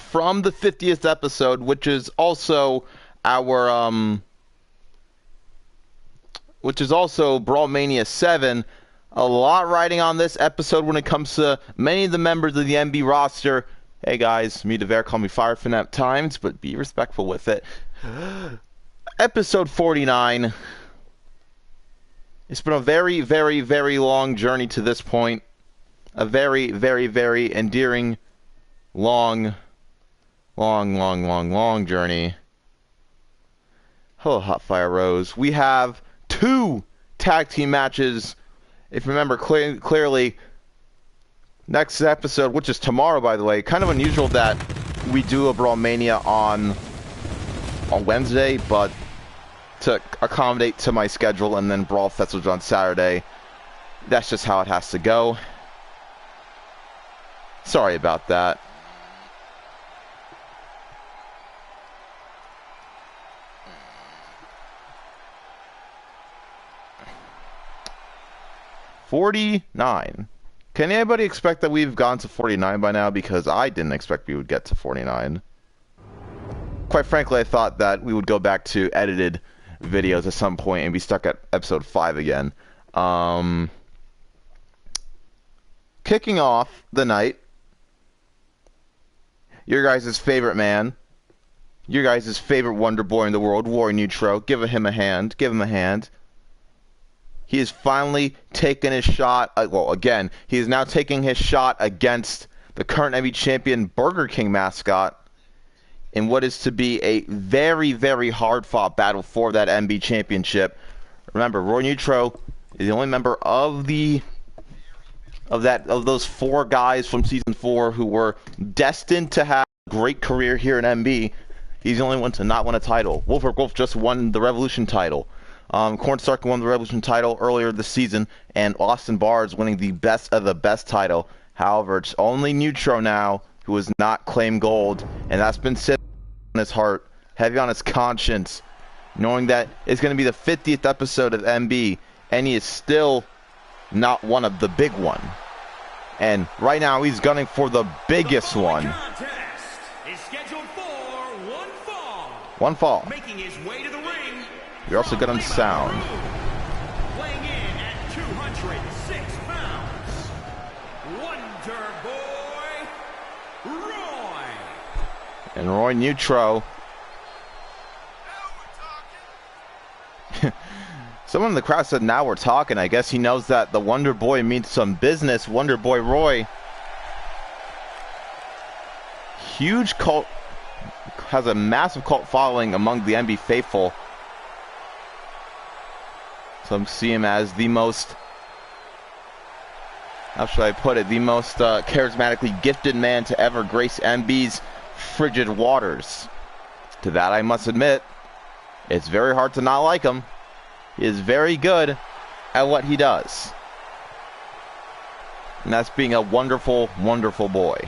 from the 50th episode, which is also our Brawl Mania 7. A lot riding on this episode when it comes to many of the members of the MB roster. Hey guys, me Devaire, call me Firefin at times, but be respectful with it. Episode 49. It's been a very, very, very long journey to this point. A very, very, very endearing, long journey. Hello, Hotfire Rose. We have 2 tag team matches. If you remember clearly, next episode, which is tomorrow, by the way, kind of unusual that we do a Brawl Mania on Wednesday, but to accommodate to my schedule, and then Brawl Fest was on Saturday. That's just how it has to go. Sorry about that. $49. Can anybody expect that we've gone to 49 by now? Because I didn't expect we would get to 49. Quite frankly, I thought that we would go back to edited videos at some point and be stuck at episode 5 again. Kicking off the night, your guys' favorite man, your guys' favorite Wonder Boy in the world, Roy Neutro. Give him a hand. Give him a hand. He has finally taken his shot. Well, again, he is now taking his shot against the current MB champion Burger King mascot in what is to be a very, very hard-fought battle for that MB championship. Remember, Roy Neutro is the only member of those 4 guys from season 4 who were destined to have a great career here in MB. He's the only one to not win a title. Wolf just won the Revolution title. Cornstark won the Revolution title earlier this season, and Austin Barrs winning the best of the best title. However, it's only Neutro now who has not claimed gold, and that's been sitting on his heart, heavy on his conscience, knowing that it's going to be the 50th episode of MB, and he is still not one of the big one. And right now he's gunning for the biggest one. Is scheduled for one fall. Making his way to the ring. You're also good on sound. Weighing in at 206 pounds, Wonder Boy Roy. And Roy Neutro. Someone in the crowd said, now we're talking. I guess he knows that the Wonder Boy means some business. Wonder Boy Roy. Huge cult. Has a massive cult following among the MB faithful. Some see him as the most, how should I put it, the most charismatically gifted man to ever grace MB's frigid waters. To that I must admit, it's very hard to not like him. He is very good at what he does. And that's being a wonderful, wonderful boy.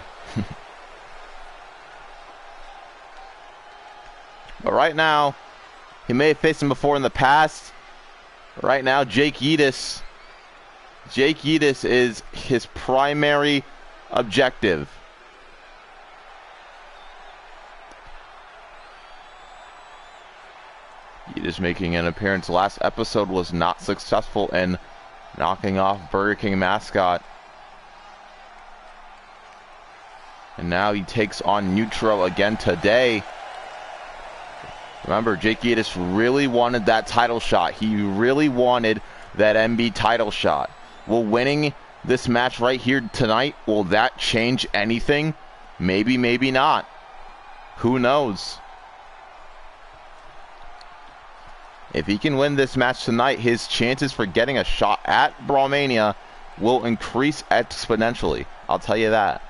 But right now, he may have faced him before in the past. Right now, Jake Yeetus is his primary objective. Yeetus making an appearance last episode was not successful in knocking off Burger King mascot. And now he takes on Neutro again today. Remember, Jake Yeetus really wanted that title shot. He really wanted that MB title shot. Will winning this match right here tonight, will that change anything? Maybe, maybe not. Who knows? If he can win this match tonight, his chances for getting a shot at Brawl Mania will increase exponentially. I'll tell you that.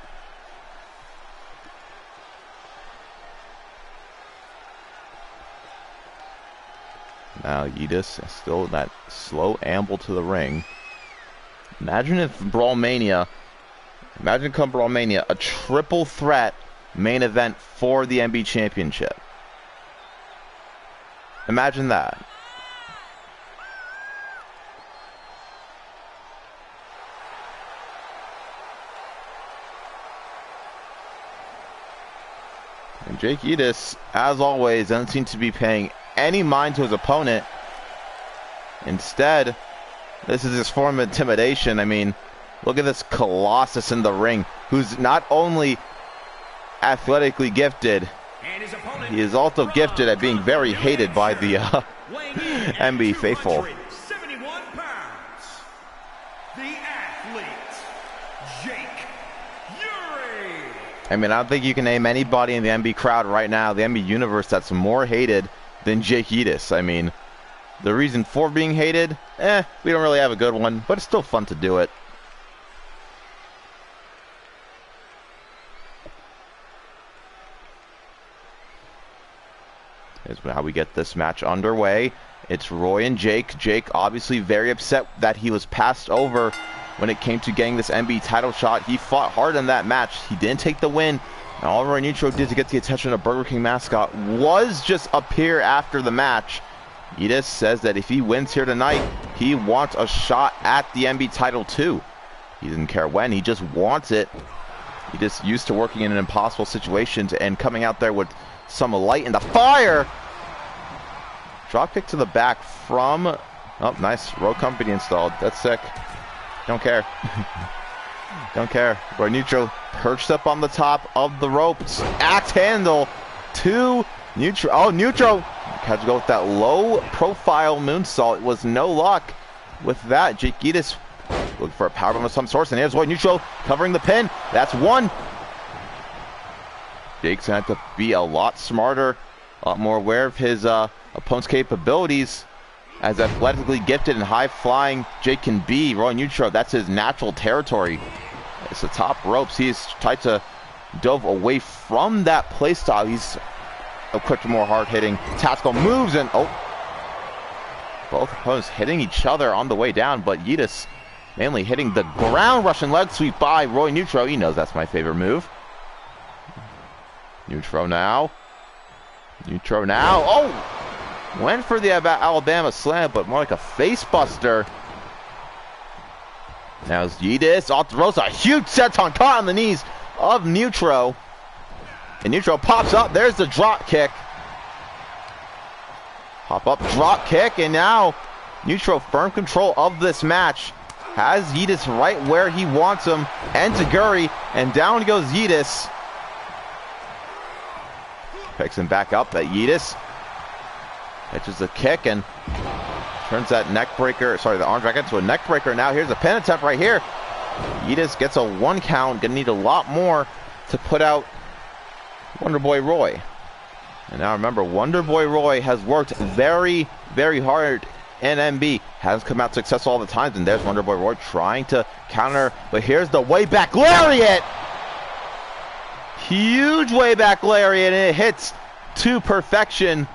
Now Yeetus is still in that slow amble to the ring. Imagine if Brawl Mania, come Brawl Mania, a triple threat main event for the MB Championship. Imagine that. And Jake Yeetus, as always, doesn't seem to be paying any mind to his opponent. Instead, this is his form of intimidation. I mean, look at this colossus in the ring, who's not only athletically gifted, he is also gifted at being very hated by the MB faithful. 71 pounds, the athlete, Jake Yuri. I mean, I don't think you can name anybody in the MB crowd right now, the MB universe, that's more hated than Jake Yeetus. I mean, the reason for being hated, we don't really have a good one, but it's still fun to do it. Here's how we get this match underway. It's Roy and Jake. Jake obviously very upset that he was passed over when it came to getting this MB title shot. He fought hard in that match. He didn't take the win. And all Roy Nitro did to get the attention of Burger King mascot was just appear after the match. Yeetus says that if he wins here tonight, he wants a shot at the MB title too. He doesn't care when, he just wants it. He just used to working in impossible situations and coming out there with some light in the fire. Drop kick to the back from, oh, nice, road company installed. That's sick. Don't care. Don't care. Roy Nitro perched up on the top of the ropes. Axe handle to Nitro. Oh, Nitro had to go with that low profile moonsault. It was no luck with that. Jake Yeetus looking for a powerbomb of some sort, and here's Roy Nitro covering the pin. That's one. Jake's gonna have to be a lot smarter, a lot more aware of his opponent's capabilities. As athletically gifted and high-flying Jake can be, Roy Nitro, that's his natural territory. It's the top ropes. He's tried to dove away from that playstyle. He's equipped more hard-hitting tactical moves, and oh, both opponents hitting each other on the way down, but Yeetus mainly hitting the ground. Russian leg sweep by Roy Nitro. He knows that's my favorite move. Nitro now. Nitro now. Oh! Went for the Alabama slam, but more like a face buster. Now it's Yeetus off the ropes. A huge senton caught on the knees of Nitro. And Nitro pops up. There's the drop kick. Pop up, drop kick. And now Nitro firm control of this match. Has Yeetus right where he wants him. Enziguri. And down goes Yeetus. Picks him back up at Yeetus. Catches the kick and turns that neck breaker, sorry, the arm drag into a neck breaker. Now here's a pin attempt right here. Yeetus gets a 1 count. Gonna need a lot more to put out Wonder Boy Roy. And now remember, Wonder Boy Roy has worked very, very hard in MB. Hasn't come out successful all the times. And there's Wonder Boy Roy trying to counter. But here's the way back lariat. Huge way back lariat, and it hits to perfection.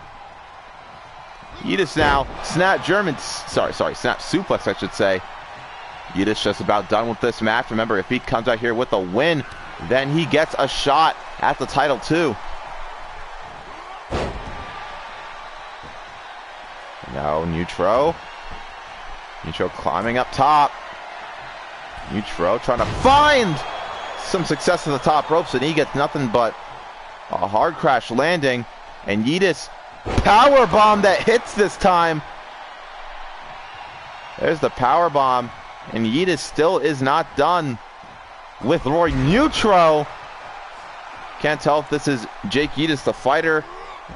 Yeetus now, snap suplex, I should say. Yeetus just about done with this match. Remember, if he comes out here with a win, then he gets a shot at the title too. Now Nitro climbing up top. Nitro trying to find some success at the top ropes, and he gets nothing but a hard crash landing. And Yeetus, power bomb that hits this time. There's the power bomb, and Yeetus still is not done with Roy Nitro. Can't tell if this is Jake Yeetus the fighter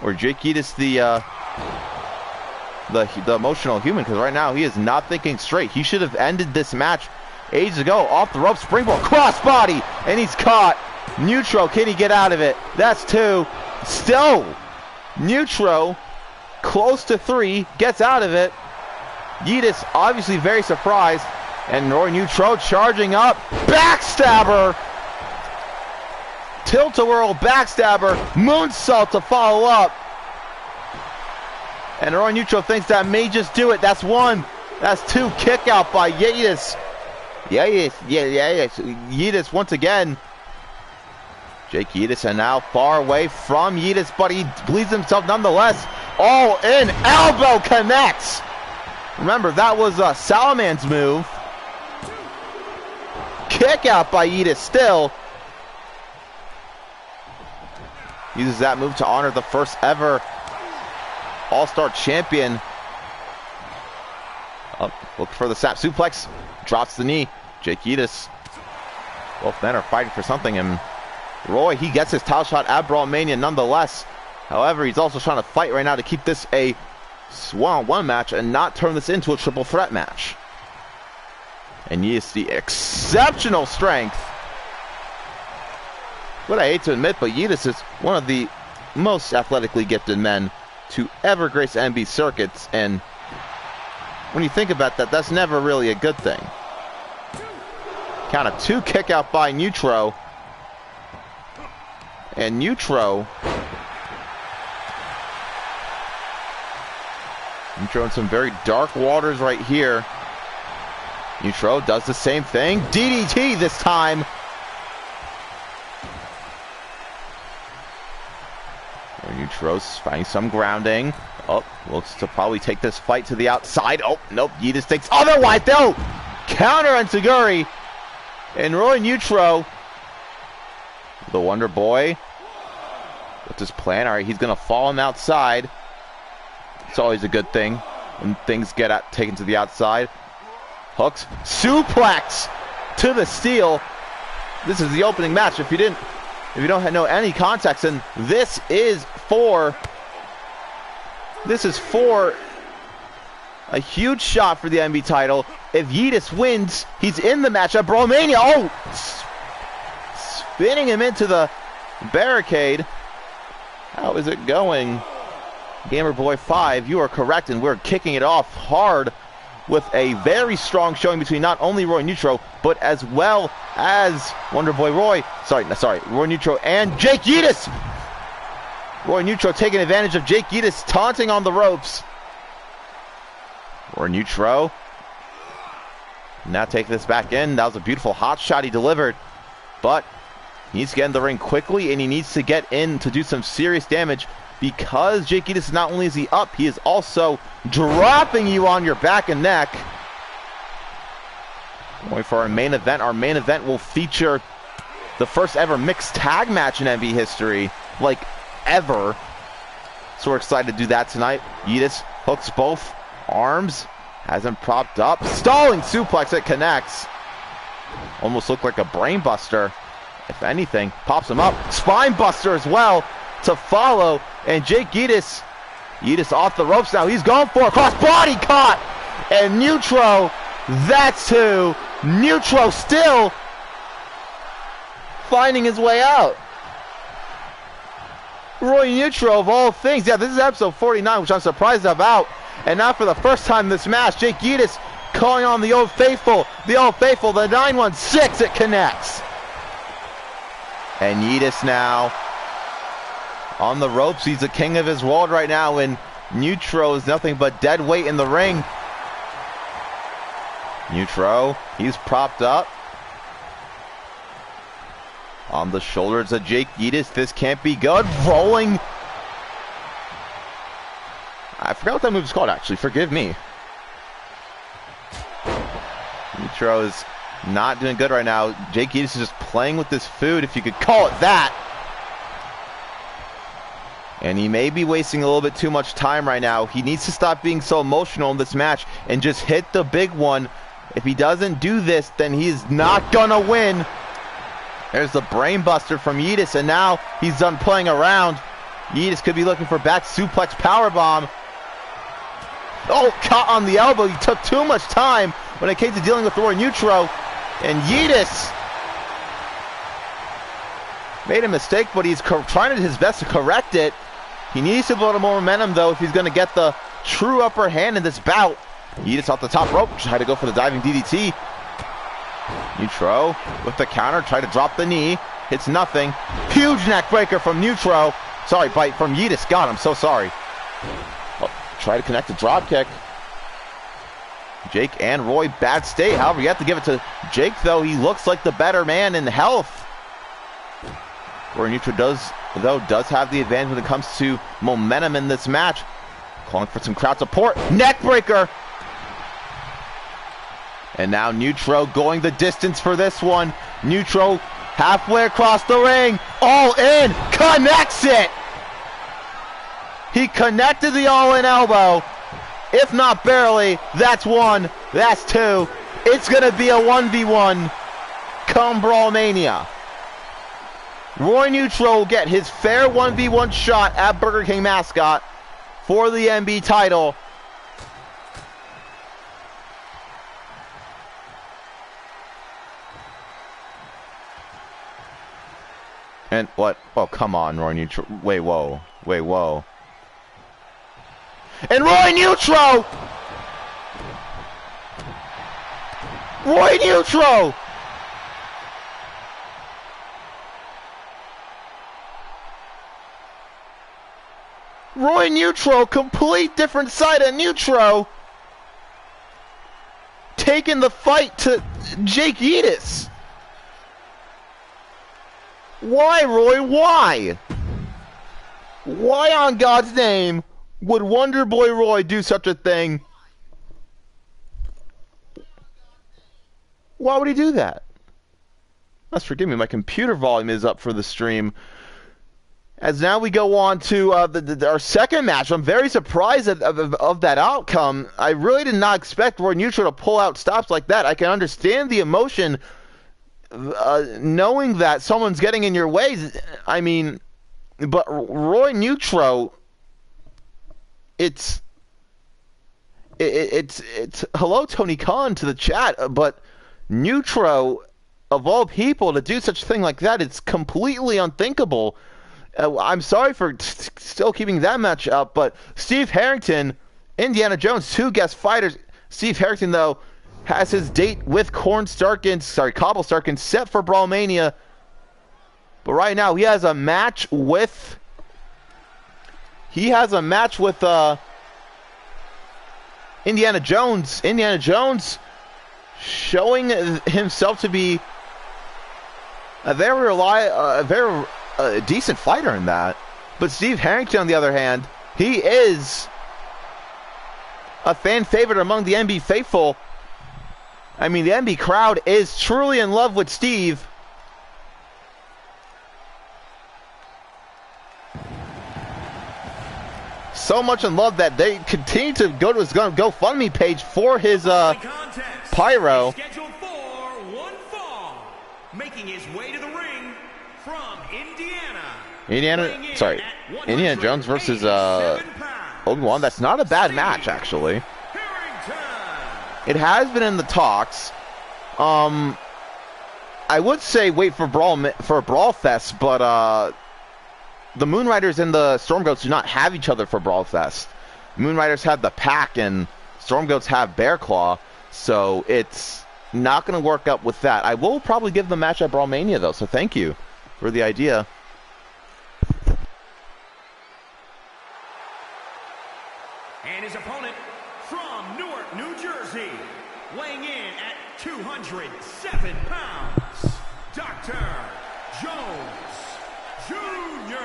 or Jake Yeetus the emotional human, because right now he is not thinking straight. He should have ended this match ages ago. Off the rope, springboard, crossbody, and he's caught. Nitro, can he get out of it? That's 2. Still, Nitro, close to 3, gets out of it. Yeetus obviously very surprised, and Roy Nitro charging up. Backstabber! Tilt-a-whirl backstabber, moonsault to follow up. And Roy Nitro thinks that may just do it. That's 1. That's 2. Kick out by Yeetus. Yeetus once again. Jake Yeetus, and now far away from Yeetus, but he bleeds himself nonetheless. All in, elbow connects. Remember, that was Salaman's move. Kick out by Yeetus still. Uses that move to honor the first ever All-Star champion. Up, looking for the sap suplex. Drops the knee. Jake Yeetus. Both men are fighting for something, and Roy, he gets his title shot at Brawl Mania nonetheless. However, he's also trying to fight right now to keep this a one-on-one match and not turn this into a triple threat match. And Yeetus, the exceptional strength. What I hate to admit, but Yeetus is one of the most athletically gifted men to ever grace NB circuits, and when you think about that, that's never really a good thing. Count of 2 kick out by Neutro. And Neutro in some very dark waters right here. Neutro does the same thing. DDT this time. Neutro's finding some grounding. Oh, looks to probably take this fight to the outside. Oh, nope. Yeetus thinks otherwise, though. Counter on Taguri. And Roy Neutro, the Wonder Boy, what's his plan? All right, he's going to fall on the outside. It's always a good thing when things get taken to the outside. Hooks, suplex to the steel. This is the opening match. If you don't know any context, and this is for a huge shot for the NB title. If Yeetus wins, he's in the match at Brawl Mania. Oh, spinning him into the barricade. How is it going? Gamerboy 5, you are correct, and we're kicking it off hard with a very strong showing between not only Roy Neutro, but as well as Wonderboy Roy. Roy Neutro and Jake Yeetus. Roy Neutro taking advantage of Jake Yeetus taunting on the ropes. Roy Neutro now taking this back in. That was a beautiful hot shot he delivered, but he needs to get in the ring quickly, and he needs to get in to do some serious damage, because Jake Yeetus, not only is he up, he is also dropping you on your back and neck. Going for our main event. Our main event will feature the first ever mixed tag match in NB history, like ever. So we're excited to do that tonight. Yeetus hooks both arms, has him propped up, stalling suplex that connects. Almost looked like a brain buster, if anything. Pops him up, spine buster as well to follow, and Jake Yeetus off the ropes now. He's going for a cross-body caught, and Neutro, that's who. Neutro still finding his way out. Roy Neutro, of all things. Yeah, this is episode 49, which I'm surprised about. And now for the first time in this match, Jake Yeetus calling on the Old Faithful. The 916, it connects. And Yeetus now on the ropes. He's the king of his world right now, and Neutro is nothing but dead weight in the ring. Neutro, he's propped up on the shoulders of Jake Yeetus. This can't be good. Rolling. I forgot what that move is called, actually. Forgive me. Neutro is not doing good right now. Jake Yeetus is just playing with this food, if you could call it that. And he may be wasting a little bit too much time right now. He needs to stop being so emotional in this match and just hit the big one. If he doesn't do this, then he's not gonna win. There's the brain buster from Yeetus, and now he's done playing around. Yeetus could be looking for back suplex powerbomb. Oh, caught on the elbow. He took too much time when it came to dealing with Roy Neutro. And Yeetus made a mistake, but he's trying his best to correct it. He needs to build more momentum, though, if he's going to get the true upper hand in this bout. Yeetus off the top rope, tried to go for the diving DDT. Neutro with the counter, tried to drop the knee. Hits nothing. Huge neck breaker from Neutro. Sorry, bite from Yeetus. God, I'm so sorry. Oh, try to connect the drop kick. Jake and Roy, bad state. However, you have to give it to Jake, though. He looks like the better man in health. Roy Neutro does have the advantage when it comes to momentum in this match. Calling for some crowd support. Neck breaker. And now Neutro going the distance for this one. Neutro Halfway across the ring, all in, connects it! He connected the all-in elbow. If not barely, that's one, that's two. It's gonna be a 1v1 come Brawlmania. Roy Neutral will get his fair 1v1 shot at Burger King Mascot for the MB title. And what? Oh, come on, Roy Neutral. Wait, whoa. Wait, whoa. And Roy Neutral! Roy Neutral! Roy Neutral, complete different side of Neutral, taking the fight to Jake Yeetus. Why, Roy? Why? Why on God's name would Wonder Boy Roy do such a thing? Why would he do that? Must forgive me, my computer volume is up for the stream. As now we go on to our second match. I'm very surprised of that outcome. I really did not expect Roy Neutral to pull out stops like that. I can understand the emotion knowing that someone's getting in your way. I mean, but Roy Neutral, it's hello Tony Khan to the chat, but Neutral, of all people, to do such a thing like that, it's completely unthinkable. I'm sorry for still keeping that match up, but Steve Harrington, Indiana Jones, two guest fighters. Steve Harrington, though, has his date with Cobble Starkins set for Brawlmania. But right now, he has a match with Indiana Jones. Indiana Jones showing himself to be a very decent fighter in that. But Steve Harrington, on the other hand, he is a fan favorite among the MB faithful. I mean, the MB crowd is truly in love with Steve. So much in love that they continue to go to his GoFundMe page for his pyro. Scheduled for one fall, making his way to the ring from Indiana. Indiana Jones versus Obi-Wan. That's not a bad match, actually. It has been in the talks. I would say wait for a Brawl Fest, but the Moonriders and the Stormgoats do not have each other for Brawl Fest. Moonriders have the Pack, and Stormgoats have Bear Claw, so it's not going to work out with that. I will probably give the match at Brawlmania, though, so thank you for the idea. And his opponent from Newark, New Jersey, weighing in at 207 pounds, Dr. Jones Jr.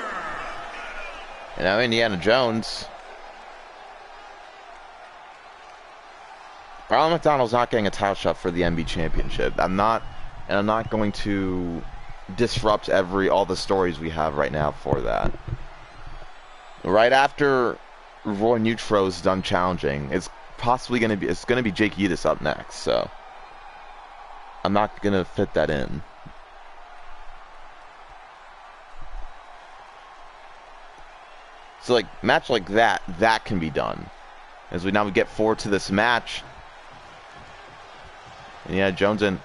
And now Indiana Jones. Ronald McDonald's not getting a title shot for the MB Championship. I'm not going to disrupt all the stories we have right now for that. Right after Roy Neutro's done challenging, it's going to be Jake Yeetus up next, so I'm not going to fit that in. So like match like that can be done. As we get forward to this match. And yeah, Jones and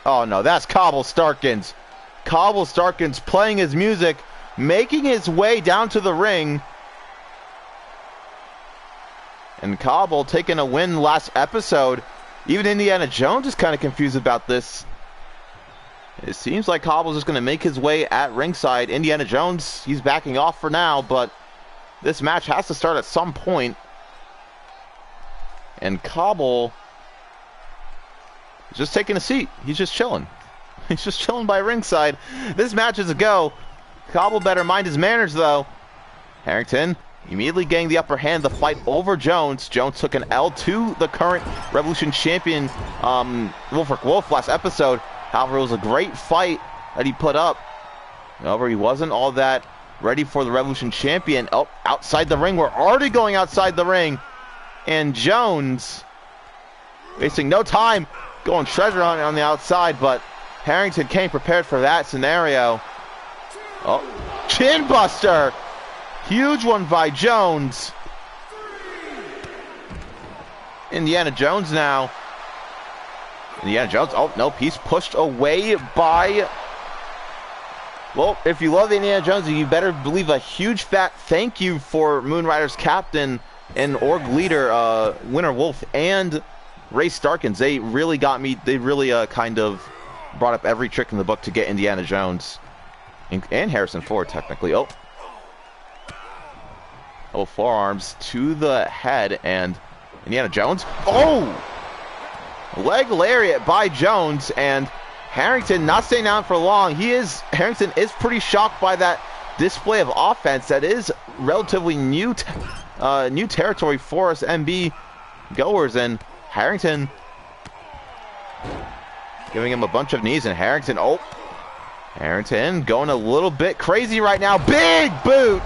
oh no, that's Cobble Starkins. Cobble Starkins playing his music, making his way down to the ring. And Cobble taking a win last episode. Even Indiana Jones is kind of confused about this. It seems like Cobble's just going to make his way at ringside. Indiana Jones, he's backing off for now, but this match has to start at some point. And Cobble is just taking a seat. He's just chilling. He's just chilling by ringside. This match is a go. Cobble better mind his manners, though. Harrington immediately getting the upper hand, the fight over Jones. Jones took an L to the current Revolution champion, Wolfric Wolf, last episode. However, it was a great fight that he put up. However, he wasn't all that ready for the Revolution champion. Oh, outside the ring. We're already going outside the ring. And Jones, wasting no time, going treasure hunt on the outside, but Harrington came prepared for that scenario. Oh, chin buster. Huge one by Jones. Indiana Jones now. Indiana Jones, oh, nope, he's pushed away by... Well, if you love Indiana Jones, you better believe a huge fat thank you for Moon Rider's captain and org leader, Winter Wolf, and Ray Starkins. They really got me, they really kind of brought up every trick in the book to get Indiana Jones. And Harrison Ford, technically. Oh, forearms to the head, and Indiana Jones. Oh! Leg lariat by Jones, and Harrington not staying down for long. Harrington is pretty shocked by that display of offense that is relatively new territory for us MB goers, and Harrington giving him a bunch of knees, and Harrington going a little bit crazy right now. Big boot!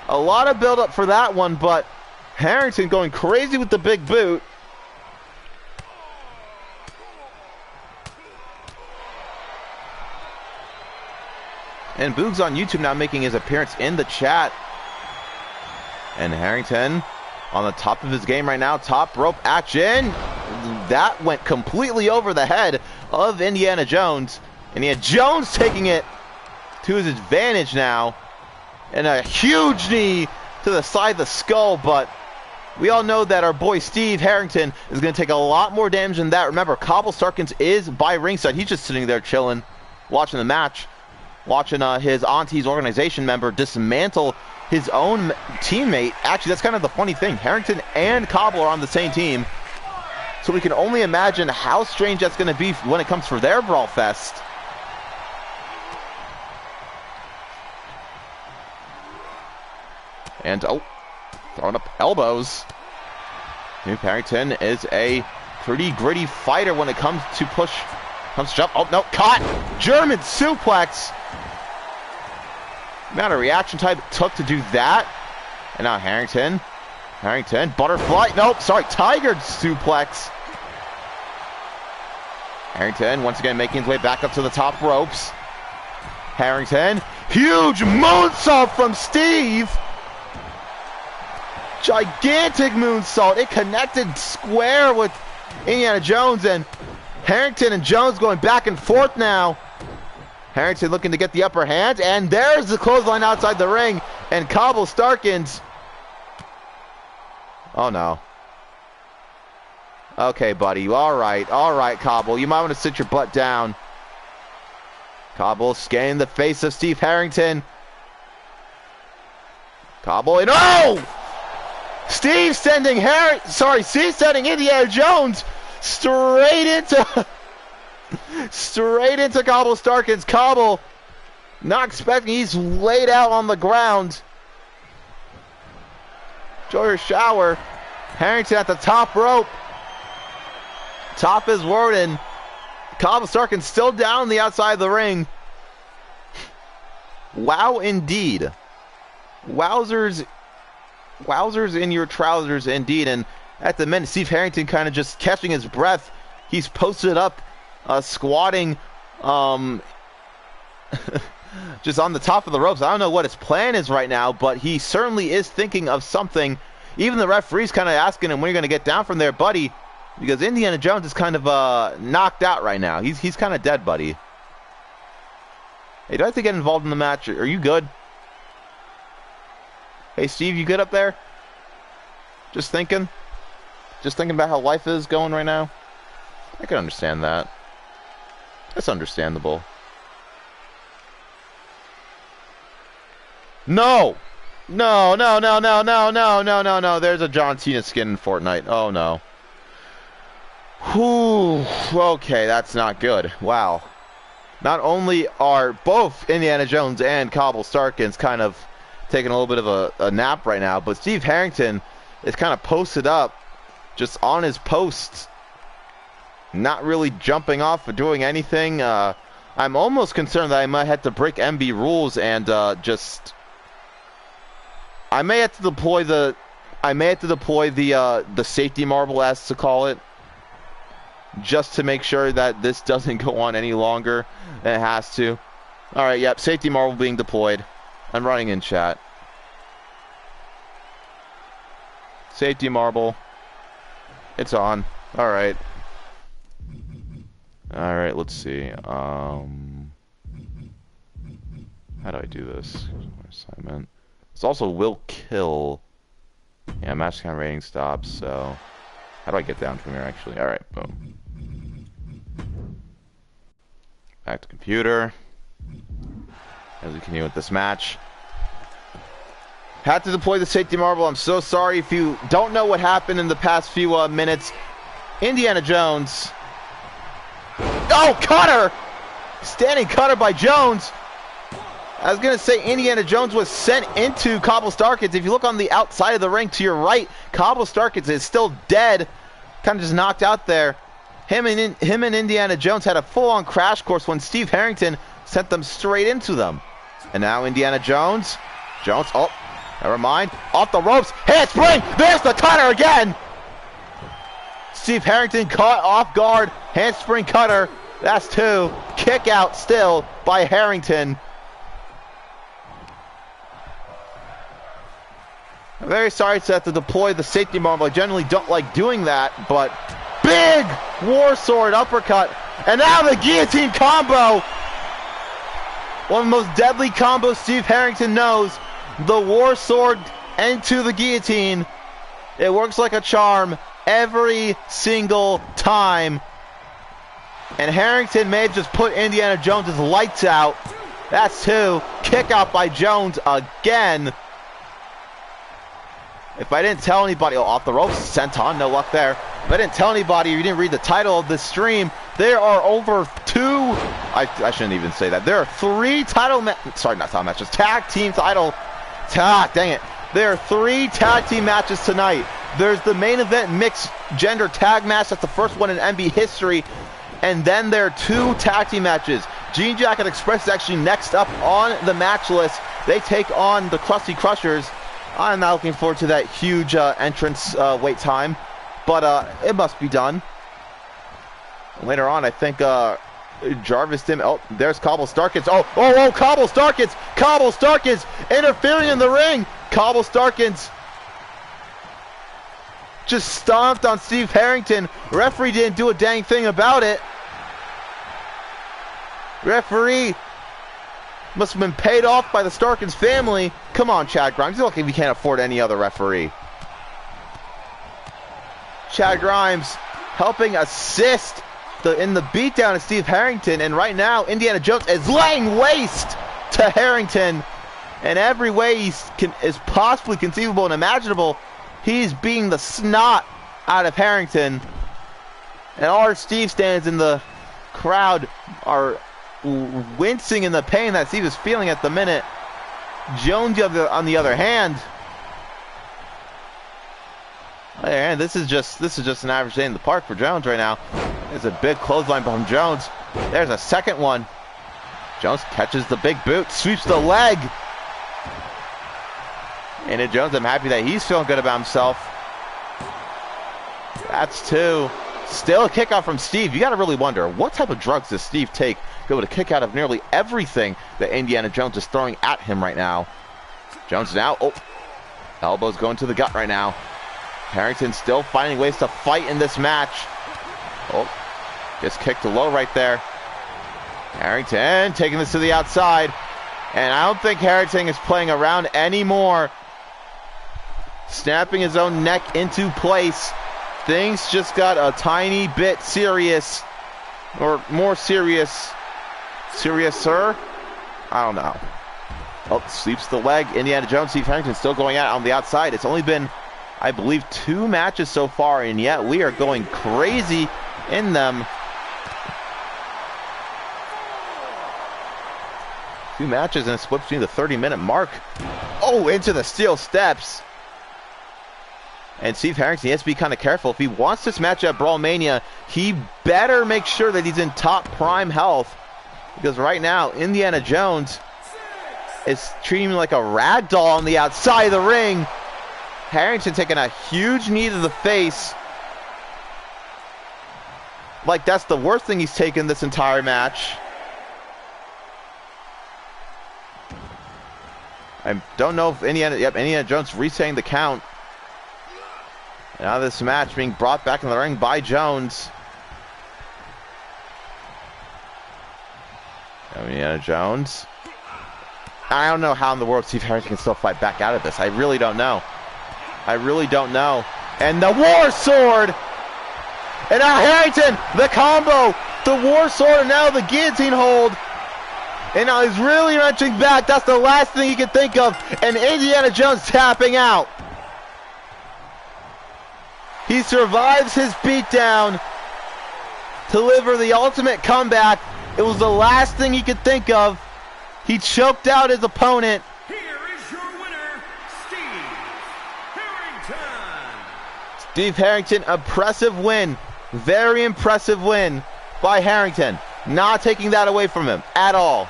A lot of build up for that one, but Harrington going crazy with the big boot. And Boogs on YouTube now making his appearance in the chat. And Harrington on the top of his game right now. Top rope action. That went completely over the head of Indiana Jones. Indiana Jones taking it to his advantage now. And a huge knee to the side of the skull. But we all know that our boy Steve Harrington is going to take a lot more damage than that. Remember, Cobble Starkins is by ringside. He's just sitting there chilling, watching the match. Watching his auntie's organization member dismantle his own teammate. Actually, that's kind of the funny thing. Harrington and Cobble are on the same team. So we can only imagine how strange that's going to be when it comes for their Brawl Fest. And, throwing up elbows. Steve Harrington is a pretty gritty fighter when it comes to push. Comes to jump. Oh, no, caught. German suplex. Amount of reaction time it took to do that. And now Harrington, butterfly, nope, sorry, tiger suplex. Harrington once again making his way back up to the top ropes. Harrington, huge moonsault from Steve. Gigantic moonsault. It connected square with Indiana Jones, and Harrington and Jones going back and forth now. Harrington looking to get the upper hand, and there's the clothesline outside the ring, and Cobble Starkins. Oh no. Okay, buddy. All right, Cobble. You might want to sit your butt down. Cobble scanning the face of Steve Harrington. Cobble, and Steve sending Indiana Jones straight into Cobble Starkins. Cobble not expecting, he's laid out on the ground. Enjoy your shower. Harrington at the top rope. Top is word, and Cobble Starkins still down on the outside of the ring. Wow, indeed. Wowzers in your trousers, indeed. And at the minute, Steve Harrington kind of just catching his breath. He's posted up, squatting, just on the top of the ropes. I don't know what his plan is right now, but he certainly is thinking of something. Even the referee's kind of asking him, when are you going to get down from there, buddy? Because Indiana Jones is kind of knocked out right now. He's kind of dead, buddy. Hey, do I have to get involved in the match? Are you good? Hey, Steve, you good up there? Just thinking about how life is going right now? I can understand that. That's understandable. No! No. There's a John Cena skin in Fortnite. Oh, no. Whew. Okay, that's not good. Wow. Not only are both Indiana Jones and Cobble Starkins kind of taking a little bit of a nap right now, but Steve Harrington is kind of posted up, just on his post, not really jumping off or doing anything. I'm almost concerned that I might have to break MB rules and I may have to deploy the safety marble, as to call it, just to make sure that this doesn't go on any longer than it has to. All right, yep, safety marble being deployed. I'm running in chat. Safety marble. It's on. All right. All right, let's see. How do I do this? Assignment. It's also will kill. Yeah, match count rating stops, so how do I get down from here actually? Alright, boom. Back to computer. As we continue with this match. Had to deploy the safety marble. I'm so sorry if you don't know what happened in the past few minutes. Indiana Jones. Oh, cutter! Standing cutter by Jones. I was going to say Indiana Jones was sent into Cobble Starkins. If you look on the outside of the ring to your right, Cobble Starkins is still dead. Kind of just knocked out there. Him and Indiana Jones had a full-on crash course when Steve Harrington sent them straight into them. And now Indiana Jones. Oh, never mind. Off the ropes. Handspring. There's the cutter again. Steve Harrington caught off guard. Handspring cutter. That's two. Kick out still by Harrington. I'm very sorry to have to deploy the safety marble. I generally don't like doing that, but big war sword uppercut. And now the guillotine combo. One of the most deadly combos Steve Harrington knows. The war sword into the guillotine. It works like a charm every single time. And Harrington may have just put Indiana Jones' lights out. That's two. Kick out by Jones again. If I didn't tell anybody, off the ropes, senton, no luck there. If I didn't tell anybody, or you didn't read the title of this stream, there are over I shouldn't even say that. There are three tag team title. Dang it. There are 3 tag team matches tonight. There's the main event mixed gender tag match. That's the first one in MB history. And then there are 2 tag team matches. Jean Jacket Express is actually next up on the match list. They take on the Krusty Crushers. I'm not looking forward to that huge entrance wait time, but it must be done. Later on, I think Jarvis did. Oh, there's Cobble Starkins. Oh, Cobble Starkins! Cobble Starkins interfering in the ring. Cobble Starkins just stomped on Steve Harrington. Referee didn't do a dang thing about it. Referee must have been paid off by the Starkins family. Come on, Chad Grimes. Look, if you can't afford any other referee. Chad Grimes helping assist in the beatdown of Steve Harrington. And right now, Indiana Jones is laying waste to Harrington. In every way is possibly conceivable and imaginable. He's being the snot out of Harrington. And our Steve stands in the crowd are wincing in the pain that Steve is feeling at the minute. Jones, on the other hand, this is just an average day in the park for Jones right now. There's a big clothesline from Jones. There's a second one. Jones catches the big boot, sweeps the leg. And Jones, I'm happy that he's feeling good about himself. That's 2. Still a kick out from Steve. You got to really wonder, what type of drugs does Steve take to be able to kick out of nearly everything that Indiana Jones is throwing at him right now? Jones now, elbows going to the gut right now. Harrington still finding ways to fight in this match. Just kicked low right there. Harrington taking this to the outside. And I don't think Harrington is playing around anymore. Snapping his own neck into place. Things just got a tiny bit serious. Or more serious. Seriouser? I don't know. Sweeps the leg. Indiana Jones, Steve Harrington still going out on the outside. It's only been, I believe, 2 matches so far, and yet we are going crazy in them. 2 matches and a split between the 30-minute mark. Into the steel steps. And Steve Harrington, he has to be kind of careful. If he wants this match at Brawl Mania, he better make sure that he's in top prime health. Because right now, Indiana Jones is treating him like a rag doll on the outside of the ring. Harrington taking a huge knee to the face. Like that's the worst thing he's taken this entire match. I don't know if Indiana Jones resetting the count. Now this match being brought back in the ring by Jones. Indiana Jones. I don't know how in the world Steve Harrington can still fight back out of this. I really don't know. I really don't know. And the War Sword! And now Harrington, the combo! The War Sword and now the guillotine hold. And now he's really wrenching back. That's the last thing he can think of. And Indiana Jones tapping out. He survives his beatdown to deliver the ultimate comeback. It was the last thing he could think of. He choked out his opponent. Here is your winner, Steve Harrington. Steve Harrington, impressive win. Very impressive win by Harrington. Not taking that away from him at all.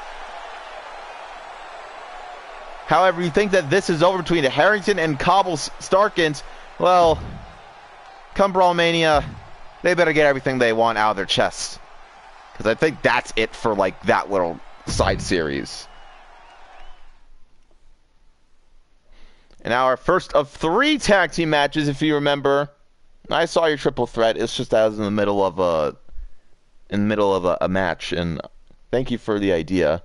However, you think that this is over between Harrington and Cobble Starkins, well, come Brawlmania, they better get everything they want out of their chests. Because I think that's it for, like, that little side series. And now our first of 3 tag team matches, if you remember. I saw your triple threat. It's just I was in the middle of a match, and thank you for the idea.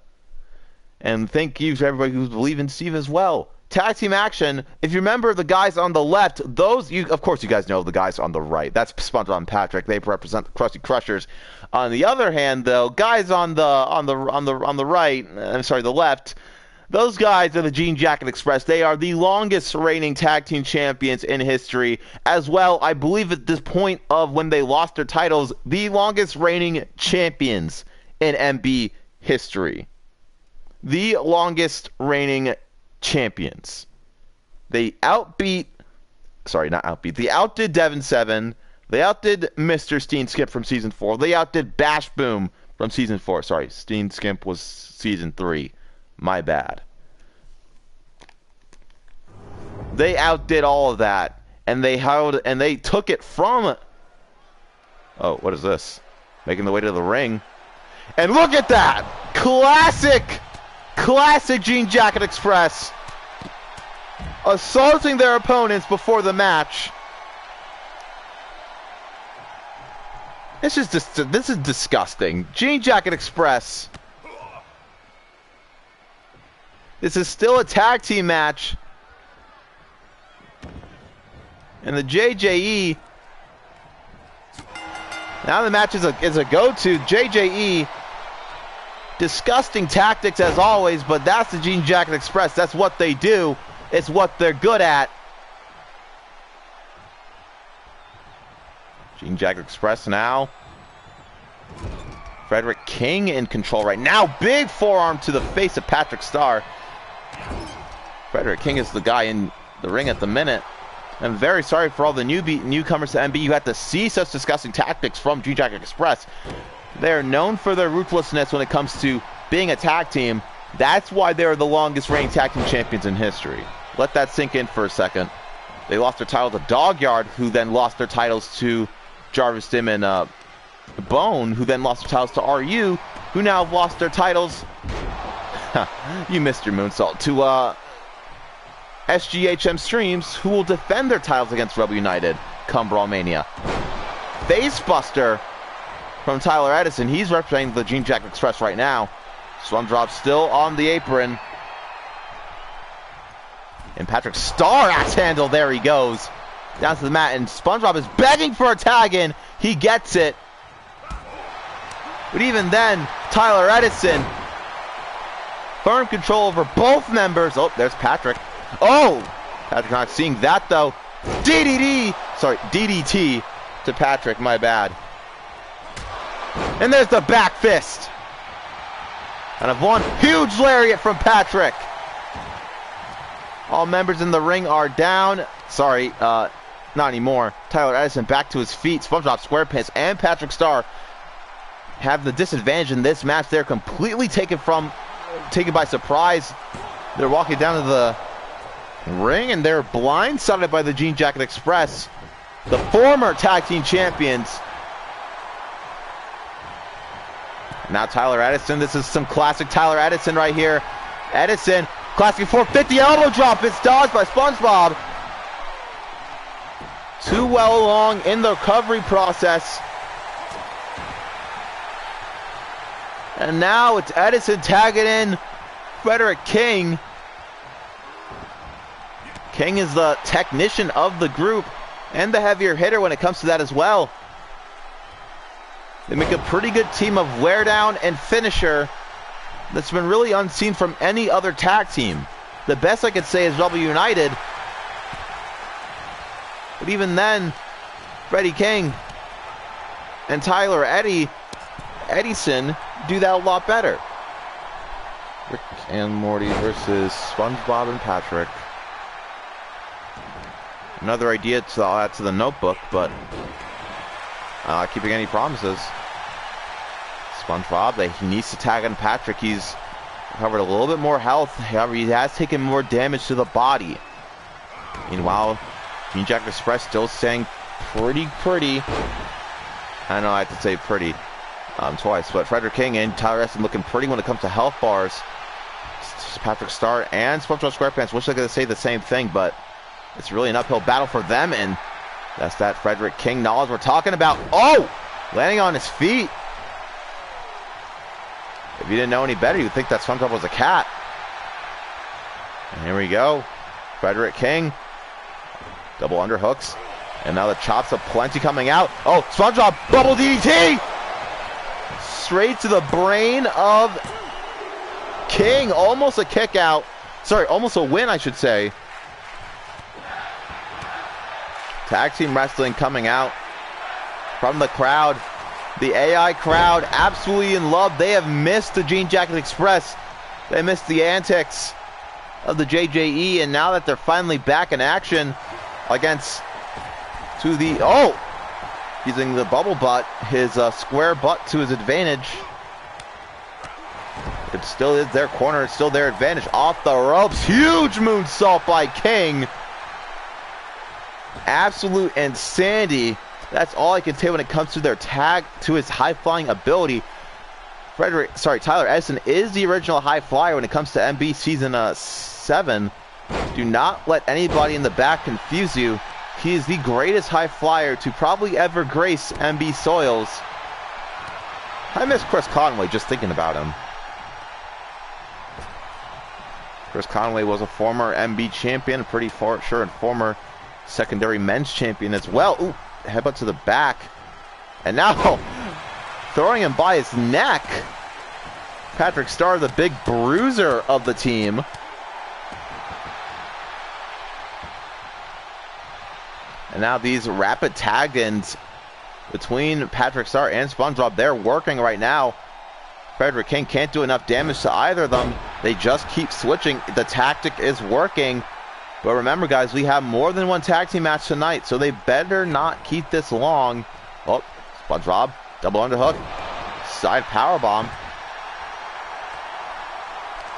And thank you to everybody who believes in Steve as well. Tag team action. If you remember the guys on the left, of course you guys know the guys on the right. That's SpongeBob and Patrick. They represent the Krusty Crushers. On the other hand, though, guys on the right, I'm sorry, the left, those guys are the Jean Jacket Express. They are the longest reigning tag team champions in history. As well, I believe at this point of when they lost their titles, the longest reigning champions in MB history. The longest reigning champions. They outdid Devin 7. They outdid Mr. Steen Skip from Season 4. They outdid Bash Boom from Season 4. Sorry, Steen Skip was Season 3. My bad. They outdid all of that. And they took it from... Oh, what is this? Making the way to the ring. And look at that! Classic Jean Jacket Express. Assaulting their opponents before the match. This is disgusting. Jean Jacket Express. This is still a tag team match. And the JJE. Now the match is a go-to. JJE. Disgusting tactics as always, but that's the Jean Jacket Express. That's what they do. It's what they're good at. Jean Jacket Express now. Frederick King in control right now. Big forearm to the face of Patrick Starr. Frederick King is the guy in the ring at the minute. I'm very sorry for all the newcomers to MB. You had to see such disgusting tactics from Jean Jacket Express. They're known for their ruthlessness when it comes to being a tag team. That's why they're the longest reigning tag team champions in history. Let that sink in for a second. They lost their title to Dog Yard, who then lost their titles to Jarvis Dim and Bone, who then lost their titles to RU, who now have lost their titles. You missed your moonsault. To SGHM Streams, who will defend their titles against Rebel United come Brawlmania. Facebuster from Tyler Edison. He's representing the Jean Jacket Express right now. Swan drop still on the apron. And Patrick Starr axe handle. There he goes. Down to the mat. And SpongeBob is begging for a tag in. He gets it. But even then, Tyler Edison. Firm control over both members. Oh, there's Patrick. Oh! Patrick not seeing that though. DDT to Patrick. My bad. And there's the back fist. And of one huge lariat from Patrick. All members in the ring are down. Sorry, not anymore. Tyler Edison back to his feet. SpongeBob SquarePants and Patrick Starr have the disadvantage in this match. They're completely taken by surprise. They're walking down to the ring and they're blindsided by the Jean Jacket Express, the former tag team champions. Now Tyler Edison, this is some classic Tyler Edison right here. Edison, classic 450 elbow drop. It's dodged by SpongeBob. Too well along in the recovery process. And now it's Edison tagging in Frederick King. King is the technician of the group and the heavier hitter when it comes to that as well. They make a pretty good team of wear down and finisher that's been really unseen from any other tag team. The best I could say is Rebel United. But even then, Freddie King and Tyler Edison do that a lot better. Rick and Morty versus SpongeBob and Patrick. Another idea to add to the notebook, but keeping any promises. SpongeBob, he needs to tag on Patrick. He's recovered a little bit more health. However, he has taken more damage to the body. Meanwhile, Jean Jacket Express still staying pretty. I know I have to say pretty twice, but Frederick King and Tyler Edison looking pretty when it comes to health bars. Patrick Star and SpongeBob SquarePants wish I could say the same thing, but it's really an uphill battle for them, and that's that Frederick King knowledge we're talking about. Oh! Landing on his feet. If you didn't know any better, you'd think that SpongeBob was a cat. And here we go. Frederick King. Double underhooks. And now the chops of plenty coming out. Oh, SpongeBob, bubble DDT! Straight to the brain of King. Almost a kick out. Sorry, almost a win, I should say. Tag team wrestling coming out from the crowd. The AI crowd absolutely in love. They have missed the Jean Jacket Express. They missed the antics of the JJE, and now that they're finally back in action against using the bubble butt, his square butt to his advantage. It still is their corner. It's still their advantage. Off the ropes. Huge moonsault by King. Absolute insanity. That's all I can say when it comes to their tag, to his high-flying ability. Tyler Edison is the original high flyer when it comes to MB Season 7. Do not let anybody in the back confuse you. He is the greatest high flyer to probably ever grace MB soils. I miss Chris Conway just thinking about him. Chris Conway was a former MB champion, pretty sure, and former secondary men's champion as well. Ooh, headbutt to the back. And now, throwing him by his neck. Patrick Starr, the big bruiser of the team. And now these rapid tag-ins between Patrick Starr and SpongeBob, they're working right now. Frederick King can't do enough damage to either of them. They just keep switching. The tactic is working. But remember, guys, we have more than one tag team match tonight, so they better not keep this long. Oh, SpongeBob, double underhook, side powerbomb.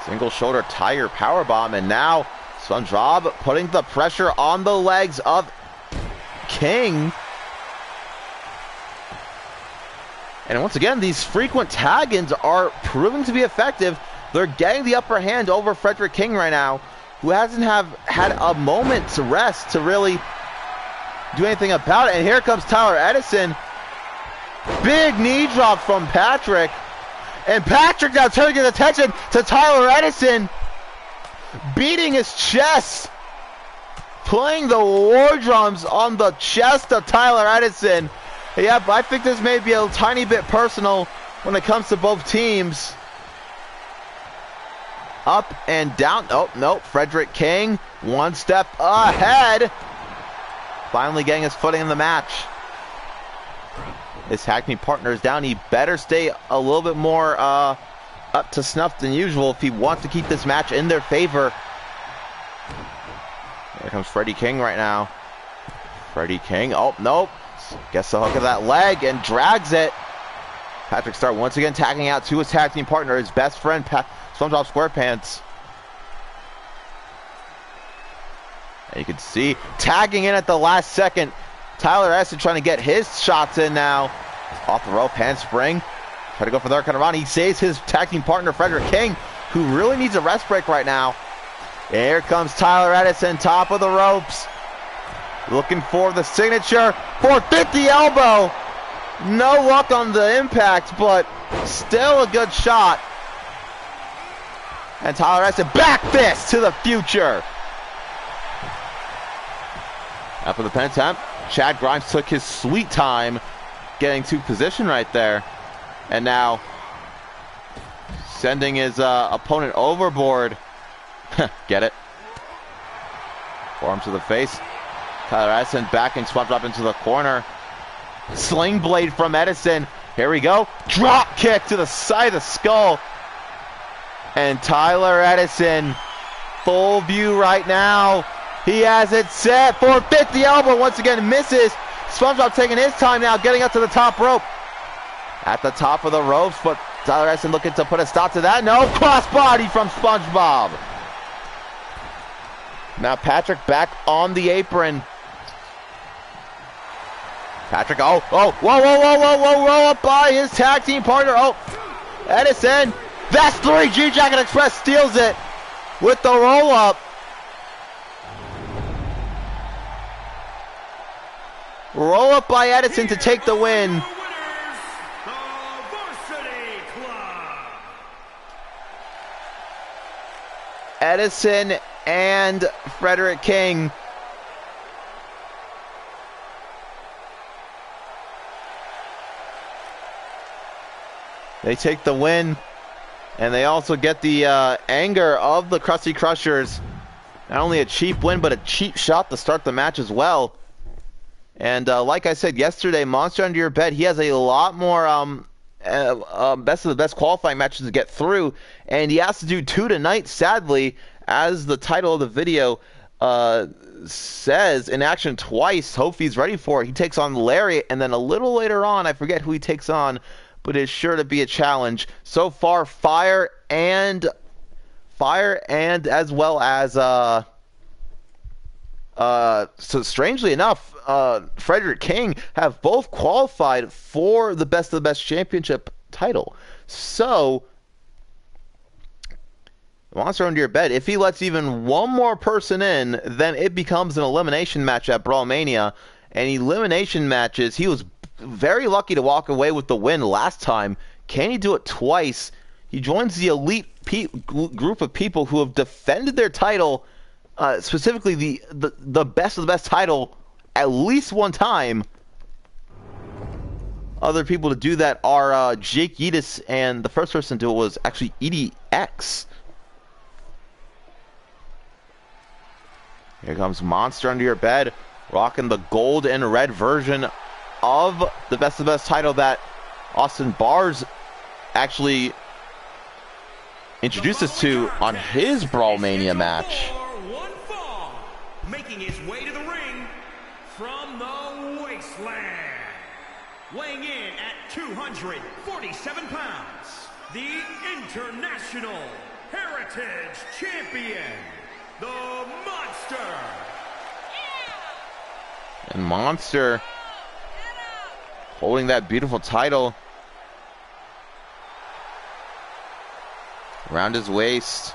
Single shoulder tire powerbomb, and now SpongeBob putting the pressure on the legs of King. And once again, these frequent tag-ins are proving to be effective. They're getting the upper hand over Frederick King right now, who hasn't had a moment to rest to really do anything about it. And here comes Tyler Edison. Big knee drop from Patrick. And Patrick now turning his attention to Tyler Edison, beating his chest, playing the war drums on the chest of Tyler Edison. Yeah, I think this may be a tiny bit personal when it comes to both teams. Up and down. Oh, no. Frederick King, one step ahead. Finally getting his footing in the match. His tag team partner is down. He better stay a little bit more up to snuff than usual if he wants to keep this match in their favor. Here comes Freddie King right now. Freddie King. Oh, nope. Gets the hook of that leg and drags it. Patrick Star once again tagging out to his tag team partner, his best friend, SpongeBob SquarePants. And you can see tagging in at the last second. Tyler Edison trying to get his shots in now. Off the rope, handspring. Try to go for the Hurricane Run. He saves his tag team partner, Frederick King, who really needs a rest break right now. Here comes Tyler Edison, top of the ropes. Looking for the signature. 450 elbow. No luck on the impact, but still a good shot. And Tyler Edison, back fist to the future. After the pin attempt, Chad Grimes took his sweet time getting to position right there. And now sending his opponent overboard. Get it? Forearm to the face. Tyler Edison backing SpongeBob into the corner. Sling blade from Edison. Here we go. Drop kick to the side of the skull. And Tyler Edison, full view right now. He has it set. 450 elbow once again misses. SpongeBob taking his time now, getting up to the top rope. At the top of the ropes, but Tyler Edison looking to put a stop to that. No, crossbody from SpongeBob. Now Patrick back on the apron. Patrick, whoa, roll up by his tag team partner. Oh, Edison, that's 3G. Jacket Express steals it with the roll up. Roll up by Edison to take the win. Edison and Frederick King. They take the win, and they also get the anger of the Krusty Crushers. Not only a cheap win, but a cheap shot to start the match as well. And like I said yesterday, Monster Under Your Bed, he has a lot more best of the best qualifying matches to get through, and he has to do 2 tonight, sadly, as the title of the video says, in action twice. Hope he's ready for it. He takes on Larry, and then a little later on, I forget who he takes on, but it's sure to be a challenge. So far, Fire and as well as so strangely enough, Frederick King have both qualified for the Best of the Best Championship title. So, Monster Under Your Bed, if he lets even one more person in, then it becomes an elimination match at Brawl Mania. And elimination matches, he was very lucky to walk away with the win last time. Can he do it twice? He joins the elite group of people who have defended their title, specifically the best of the best title, at least one time. Other people to do that are Jake Yeetus, and the first person to do it was actually EDX. Here comes Monster Under Your Bed, rocking the gold and red version of the best of the best title that Austin Bars actually introduced us to on his Brawl Mania match. Making his way to the ring from the wasteland, weighing in at 247 pounds, the International Heritage Champion, the Monster. And Monster holding that beautiful title around his waist.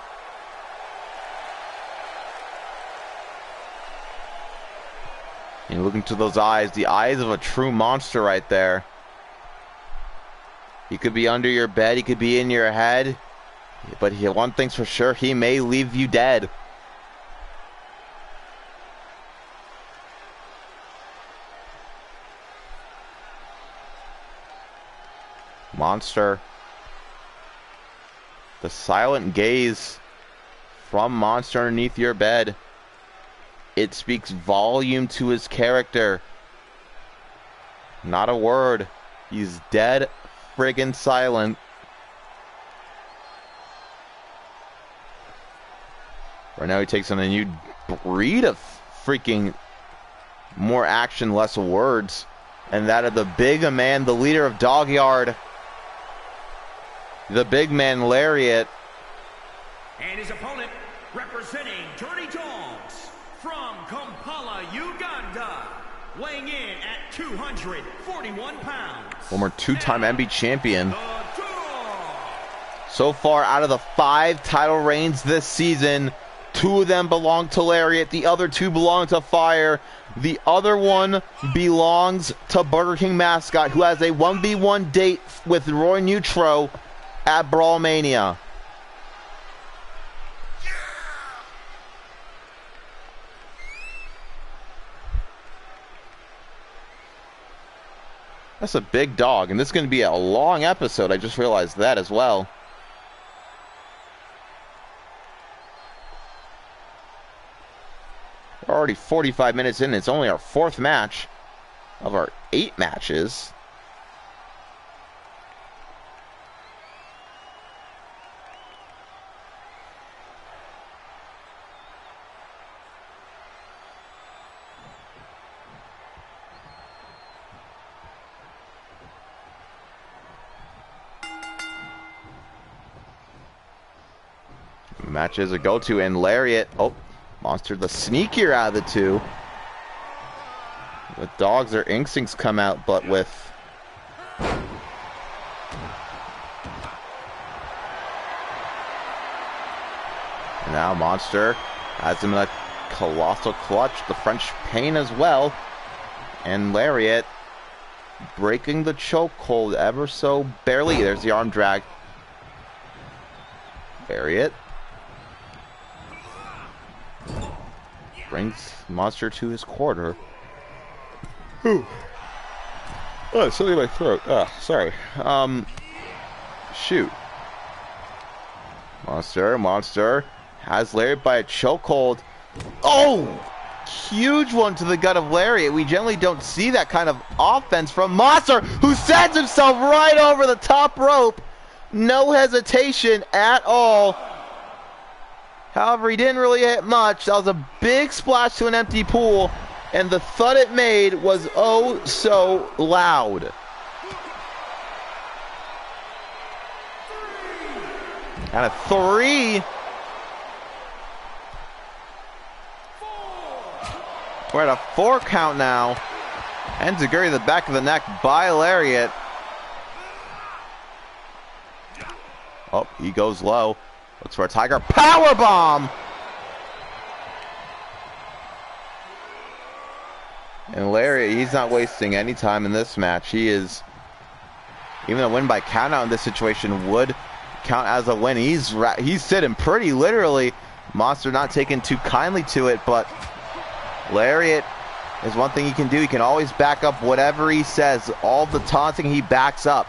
And look into those eyes, the eyes of a true monster right there. He could be under your bed, he could be in your head, but one thing's for sure, he may leave you dead. Monster. The silent gaze from Monster underneath your bed. It speaks volume to his character. Not a word. He's dead friggin' silent. Right now he takes on a new breed of freaking more action, less words. And that of the big man, the leader of Dog Yard, the big man Lariat. And his opponent, representing Dirty Dogs from Kampala, Uganda, weighing in at 241 pounds. Former two-time MB champion. The Dog. So far, out of the 5 title reigns this season, 2 of them belong to Lariat. The other 2 belong to Fire. The other one belongs to Burger King Mascot, who has a 1v1 date with Roy Neutro at Brawl Mania. That's a big dog, and this is going to be a long episode. I just realized that as well. We're already 45 minutes in. It's only our 4th match of our 8 matches. Match is a go-to, and Lariat, oh, Monster the sneakier out of the 2. With dogs, their instincts come out, but with... And now Monster has him in a colossal clutch, the French pain as well. And Lariat breaking the chokehold ever so barely. There's the arm drag. Lariat brings Monster to his quarter. Ooh. Oh, something in my throat. Sorry. Shoot. Monster has Lariat by a chokehold. Oh! Huge one to the gut of Lariat. We generally don't see that kind of offense from Monster, who sends himself right over the top rope. No hesitation at all. However, he didn't really hit much. That was a big splash to an empty pool, and the thud it made was oh so loud. And a 3. We're at a 4 count now. Enziguri the back of the neck by Lariat. Oh, he goes low. Looks for a Tiger power bomb. And Lariat, he's not wasting any time in this match. He is, even a win by countout in this situation would count as a win. He's sitting pretty literally. Monster not taking too kindly to it, but Lariat is one thing he can do. He can always back up whatever he says. All the taunting he backs up.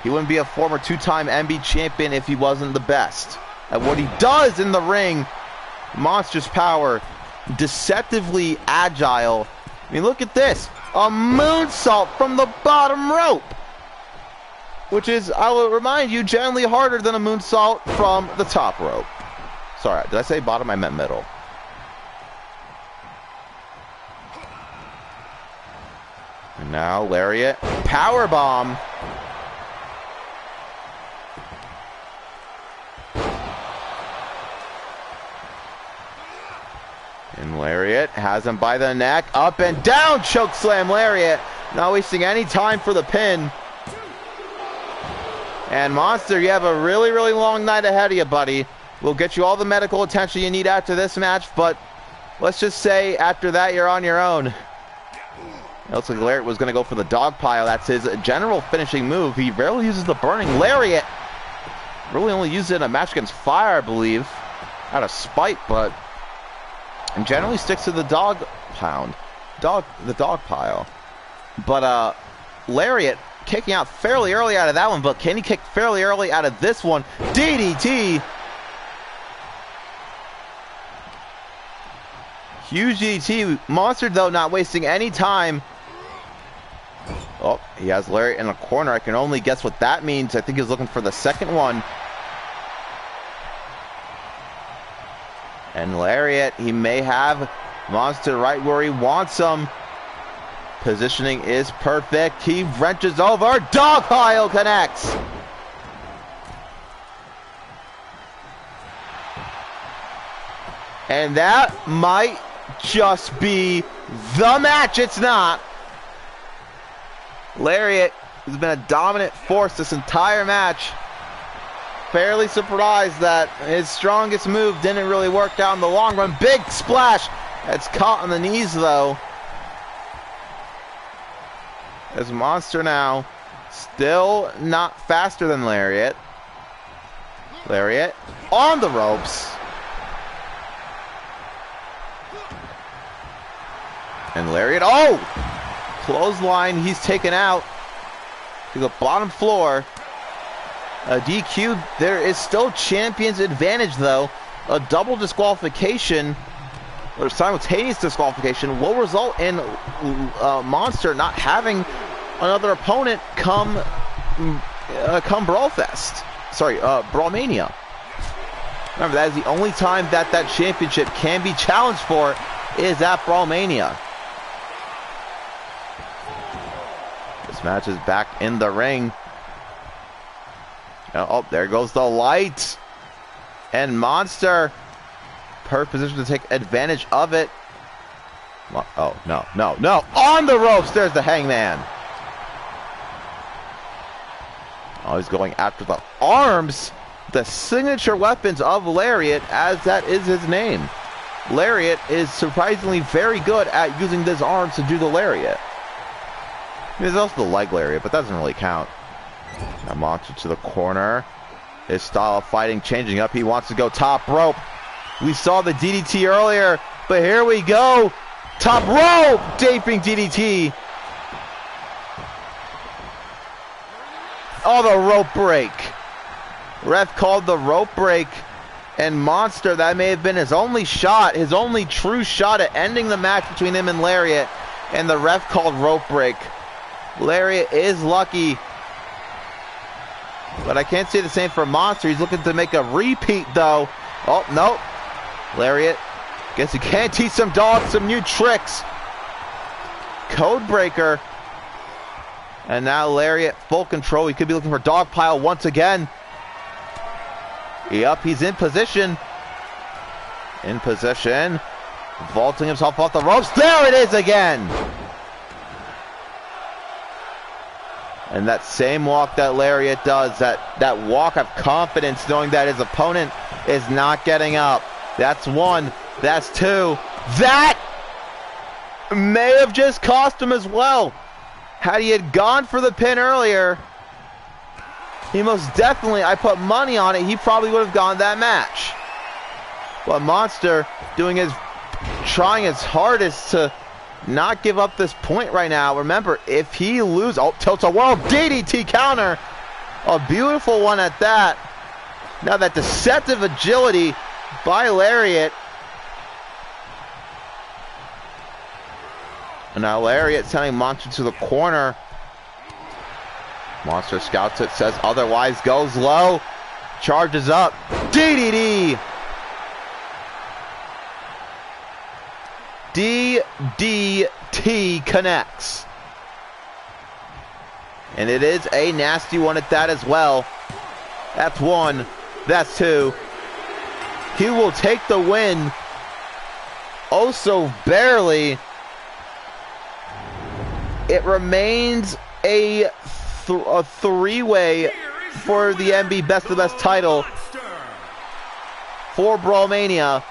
He wouldn't be a former 2-time MB champion if he wasn't the best at what he does in the ring. Monster's power, deceptively agile. I mean, look at this. A moonsault from the bottom rope. Which is, I will remind you, generally harder than a moonsault from the top rope. Sorry, did I say bottom? I meant middle. And now Lariat, power bomb. And Lariat has him by the neck, up and down, choke slam Lariat. Not wasting any time for the pin. And Monster, you have a really, really long night ahead of you, buddy. We'll get you all the medical attention you need after this match, but let's just say after that, you're on your own. It looks like Lariat was going to go for the dog pile. That's his general finishing move. He rarely uses the burning. Lariat really only used it in a match against Fire, I believe, out of spite, but and generally sticks to the dog pound, the dog pile. But Lariat kicking out fairly early out of that one, but can he kick fairly early out of this one? DDT. Huge DDT. Monster, though, not wasting any time. Oh, he has Lariat in a corner. I can only guess what that means. I think he's looking for the second one. And Lariat, he may have Monster right where he wants him. Positioning is perfect. He wrenches over. Dog pile connects. And that might just be the match. It's not. Lariat has been a dominant force this entire match. Fairly surprised that his strongest move didn't really work out in the long run. Big splash. That's caught on the knees, though. As Monster now still not faster than Lariat. Lariat on the ropes. And Lariat, oh! Clothesline, he's taken out to the bottom floor. A DQ, there is still champion's advantage though. A double disqualification, or simultaneous disqualification, will result in Monster not having another opponent come Brawlfest. Sorry, Brawlmania. Remember, that is the only time that that championship can be challenged for is at Brawlmania. This match is back in the ring. Oh, there goes the light. And Monster, perfect position to take advantage of it. Oh, no, no, no. On the ropes, there's the Hangman. Oh, he's going after the arms. The signature weapons of Lariat, as that is his name. Lariat is surprisingly very good at using his arms to do the Lariat. There's also the leg Lariat, but that doesn't really count. Now Monster to the corner. His style of fighting changing up. He wants to go top rope. We saw the DDT earlier, but here we go. Top rope! Gaping DDT. Oh, the rope break. Ref called the rope break. And Monster, that may have been his only shot, his only true shot at ending the match between him and Lariat. And the ref called rope break. Lariat is lucky. But I can't say the same for Monster. He's looking to make a repeat, though. Oh, no. Lariat. Guess he can teach some dogs some new tricks. Codebreaker. And now Lariat full control. He could be looking for dog pile once again. Yep, he's in position. In position. Vaulting himself off the ropes. There it is again. And that same walk that Lariat does, that walk of confidence, knowing that his opponent is not getting up. That's one. That's two. That may have just cost him as well. Had he had gone for the pin earlier, he most definitely, I put money on it, he probably would have gone that match. But Monster trying his hardest to not give up this point right now. Remember, if he loses, oh, tilt-a-whirl DDT counter. A beautiful one at that. Now that deceptive agility by Lariat. And now Lariat sending Monster to the corner. Monster scouts it, says otherwise, goes low, charges up, DDT. DDT connects. And it is a nasty one at that as well. That's one. That's two. He will take the win. Oh, so barely. It remains a three-way for the MB Best of the Best title for Brawlmania.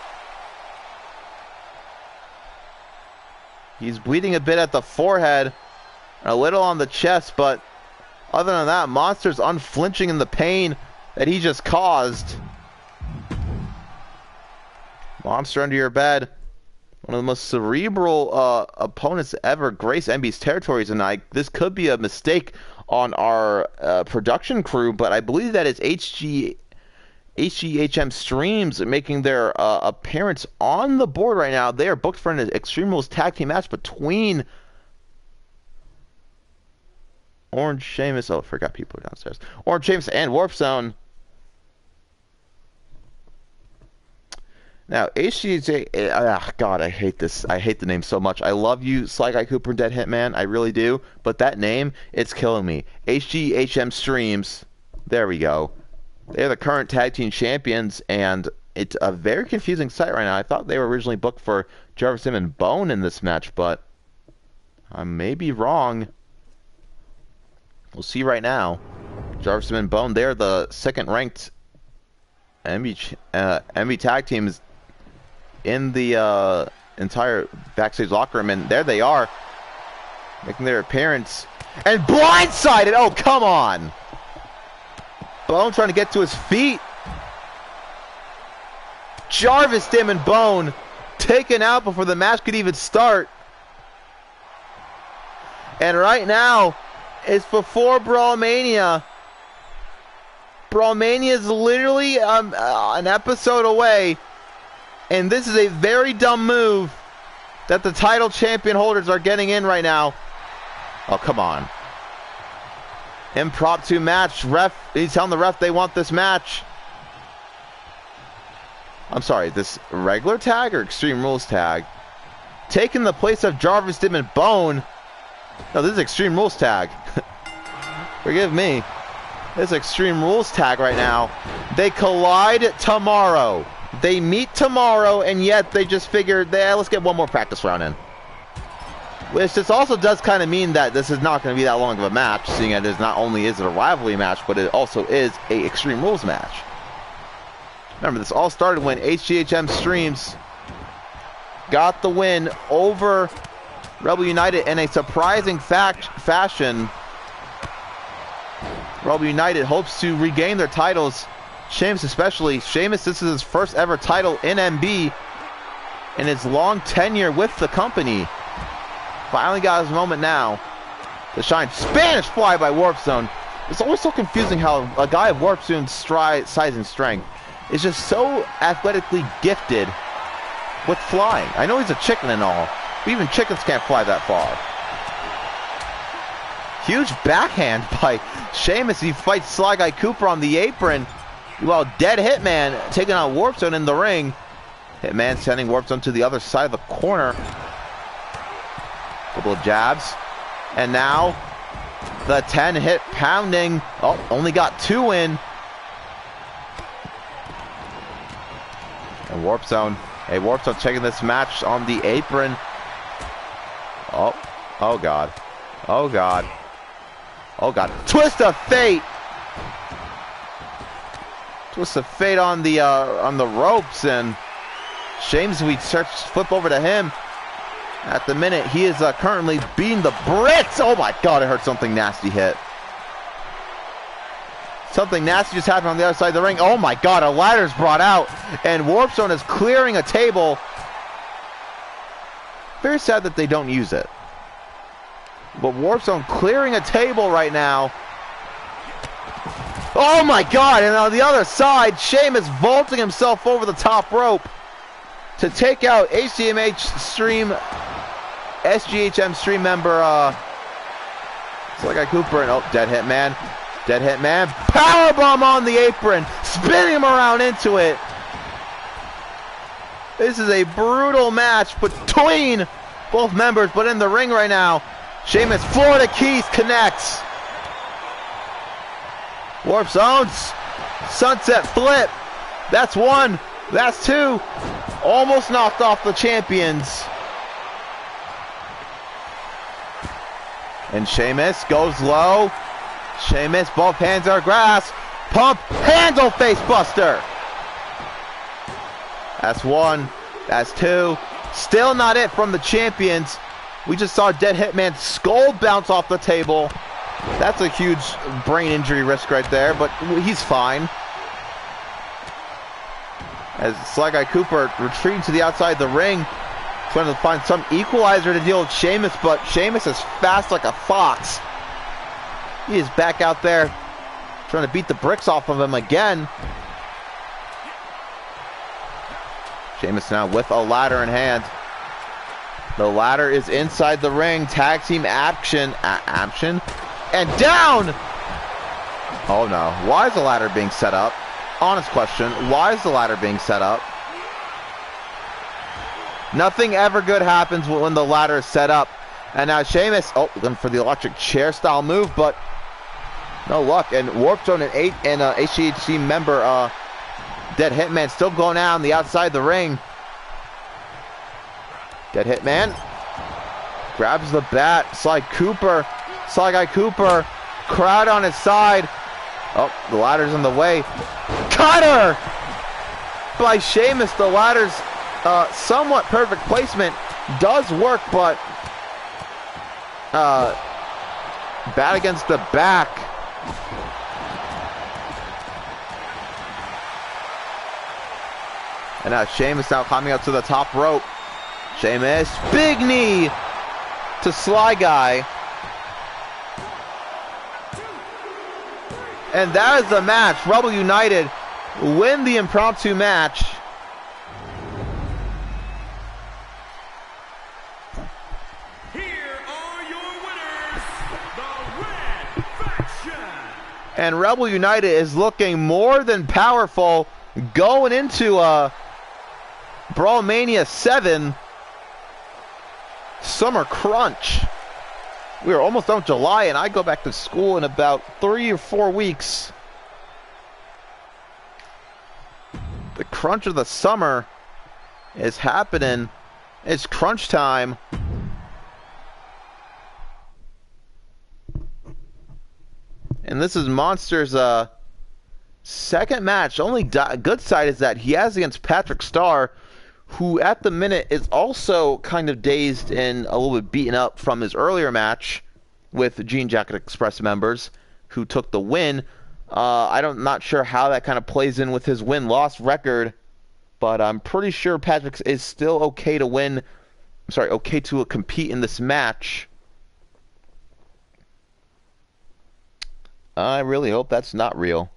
He's bleeding a bit at the forehead, a little on the chest, but other than that, Monster's unflinching in the pain that he just caused. Monster under your bed. One of the most cerebral opponents to ever grace MB's territories, and this could be a mistake on our production crew, but I believe that is HGHM Streams making their appearance on the board right now. They are booked for an Extreme Rules tag team match between Orange Sheamus. Oh, I forgot people downstairs. Orange Sheamus and Warp Zone. Now, HGHJ, God, I hate this. I hate the name so much. I love you, Sly Guy Cooper and Dead Hitman. I really do. But that name, it's killing me. HGHM Streams. There we go. They're the current tag team champions, and it's a very confusing sight right now. I thought they were originally booked for Jarvis and Bone in this match, but I may be wrong. We'll see right now. Jarvis and Bone, they're the second-ranked MB tag teams in the entire backstage locker room, and there they are, making their appearance. And blindsided! Oh, come on! Bone trying to get to his feet. Jarvis, Dim, and Bone taken out before the match could even start. And right now, it's before Brawlmania. Brawlmania is literally an episode away. And this is a very dumb move that the title champion holders are getting in right now. Oh, come on. Impromptu match. Ref, he's telling the ref they want this match. I'm sorry, this regular tag or Extreme Rules tag? Taking the place of Jarvis, Dim, and Bone. No, this is Extreme Rules tag. Forgive me. This is Extreme Rules tag right now. They collide tomorrow. They meet tomorrow, and yet they just figured, let's get one more practice round in. Which this also does kind of mean that this is not going to be that long of a match, seeing as not only is it a rivalry match, but it also is a Extreme Rules match. Remember, this all started when HGHM Streams got the win over Rebel United in a surprising fashion. Rebel United hopes to regain their titles. Sheamus especially. Sheamus, this is his first ever title in MB in his long tenure with the company. Finally got his moment now to shine. Spanish fly by Warp Zone. It's always so confusing how a guy of Warp Zone's size and strength is just so athletically gifted with flying. I know he's a chicken and all, but even chickens can't fly that far. Huge backhand by Sheamus. He fights Sly Guy Cooper on the apron, while Dead Hitman taking on Warp Zone in the ring. Hitman sending Warp Zone to the other side of the corner. Couple of jabs. And now the 10-hit pounding. Oh, only got 2 in. And Warp Zone. Hey, Warp Zone checking this match on the apron. Oh God. Oh God. Oh God. Twist of Fate. Twist of Fate on the ropes, and Sheamus, we flip over to him. At the minute, he is currently beating the Brits. Oh my God, I heard something nasty hit. Something nasty just happened on the other side of the ring. Oh my God, a ladder's brought out, and Warp Zone is clearing a table. Very sad that they don't use it. But Warp Zone clearing a table right now. Oh my God, and on the other side, Sheamus vaulting himself over the top rope to take out SGHM Stream member, Sly Cooper, and oh, Dead Hitman. Dead Hitman, powerbomb on the apron, spinning him around into it. This is a brutal match between both members, but in the ring right now, Sheamus, Florida Keys connects. Warp Zones, Sunset Flip. That's 1. That's 2. Almost knocked off the champions. And Sheamus goes low. Sheamus, both hands are grasped. Pump, handle face buster. That's 1. That's 2. Still not it from the champions. We just saw Dead Hitman's skull bounce off the table. That's a huge brain injury risk right there, but he's fine. As Sly Guy Cooper retreating to the outside of the ring, trying to find some equalizer to deal with Sheamus, but Sheamus is fast like a fox. He is back out there trying to beat the bricks off of him again. Sheamus now with a ladder in hand. The ladder is inside the ring. Tag team action. And down! Oh no. Why is the ladder being set up? Honest question. Why is the ladder being set up? Nothing ever good happens when the ladder is set up. And now Sheamus, going for the electric chair style move, but no luck. And Warp Zone and HGHC member Dead Hitman still going out on the outside of the ring. Dead Hitman grabs the bat. Sly Guy Cooper, crowd on his side. Oh, the ladder's in the way. Cutter by Sheamus. The ladder's somewhat perfect placement does work, but bat against the back. And now Sheamus now climbing up to the top rope. Sheamus, big knee to Sly Guy. And that is the match. Rebel United win the impromptu match. Here are your winners, the Red Faction. And Rebel United is looking more than powerful going into Brawlmania 7 Summer Crunch. We are almost done with July, and I go back to school in about 3 or 4 weeks. The crunch of the summer is happening. It's crunch time. And this is Monster's second match. Only good side is that he has against Patrick Starr, who at the minute is also kind of dazed and a little bit beaten up from his earlier match with Jean Jacket Express members, who took the win. I'm not sure how that kind of plays in with his win-loss record, but I'm pretty sure Patrick is still okay to win. I'm sorry, okay to compete in this match. I really hope that's not real.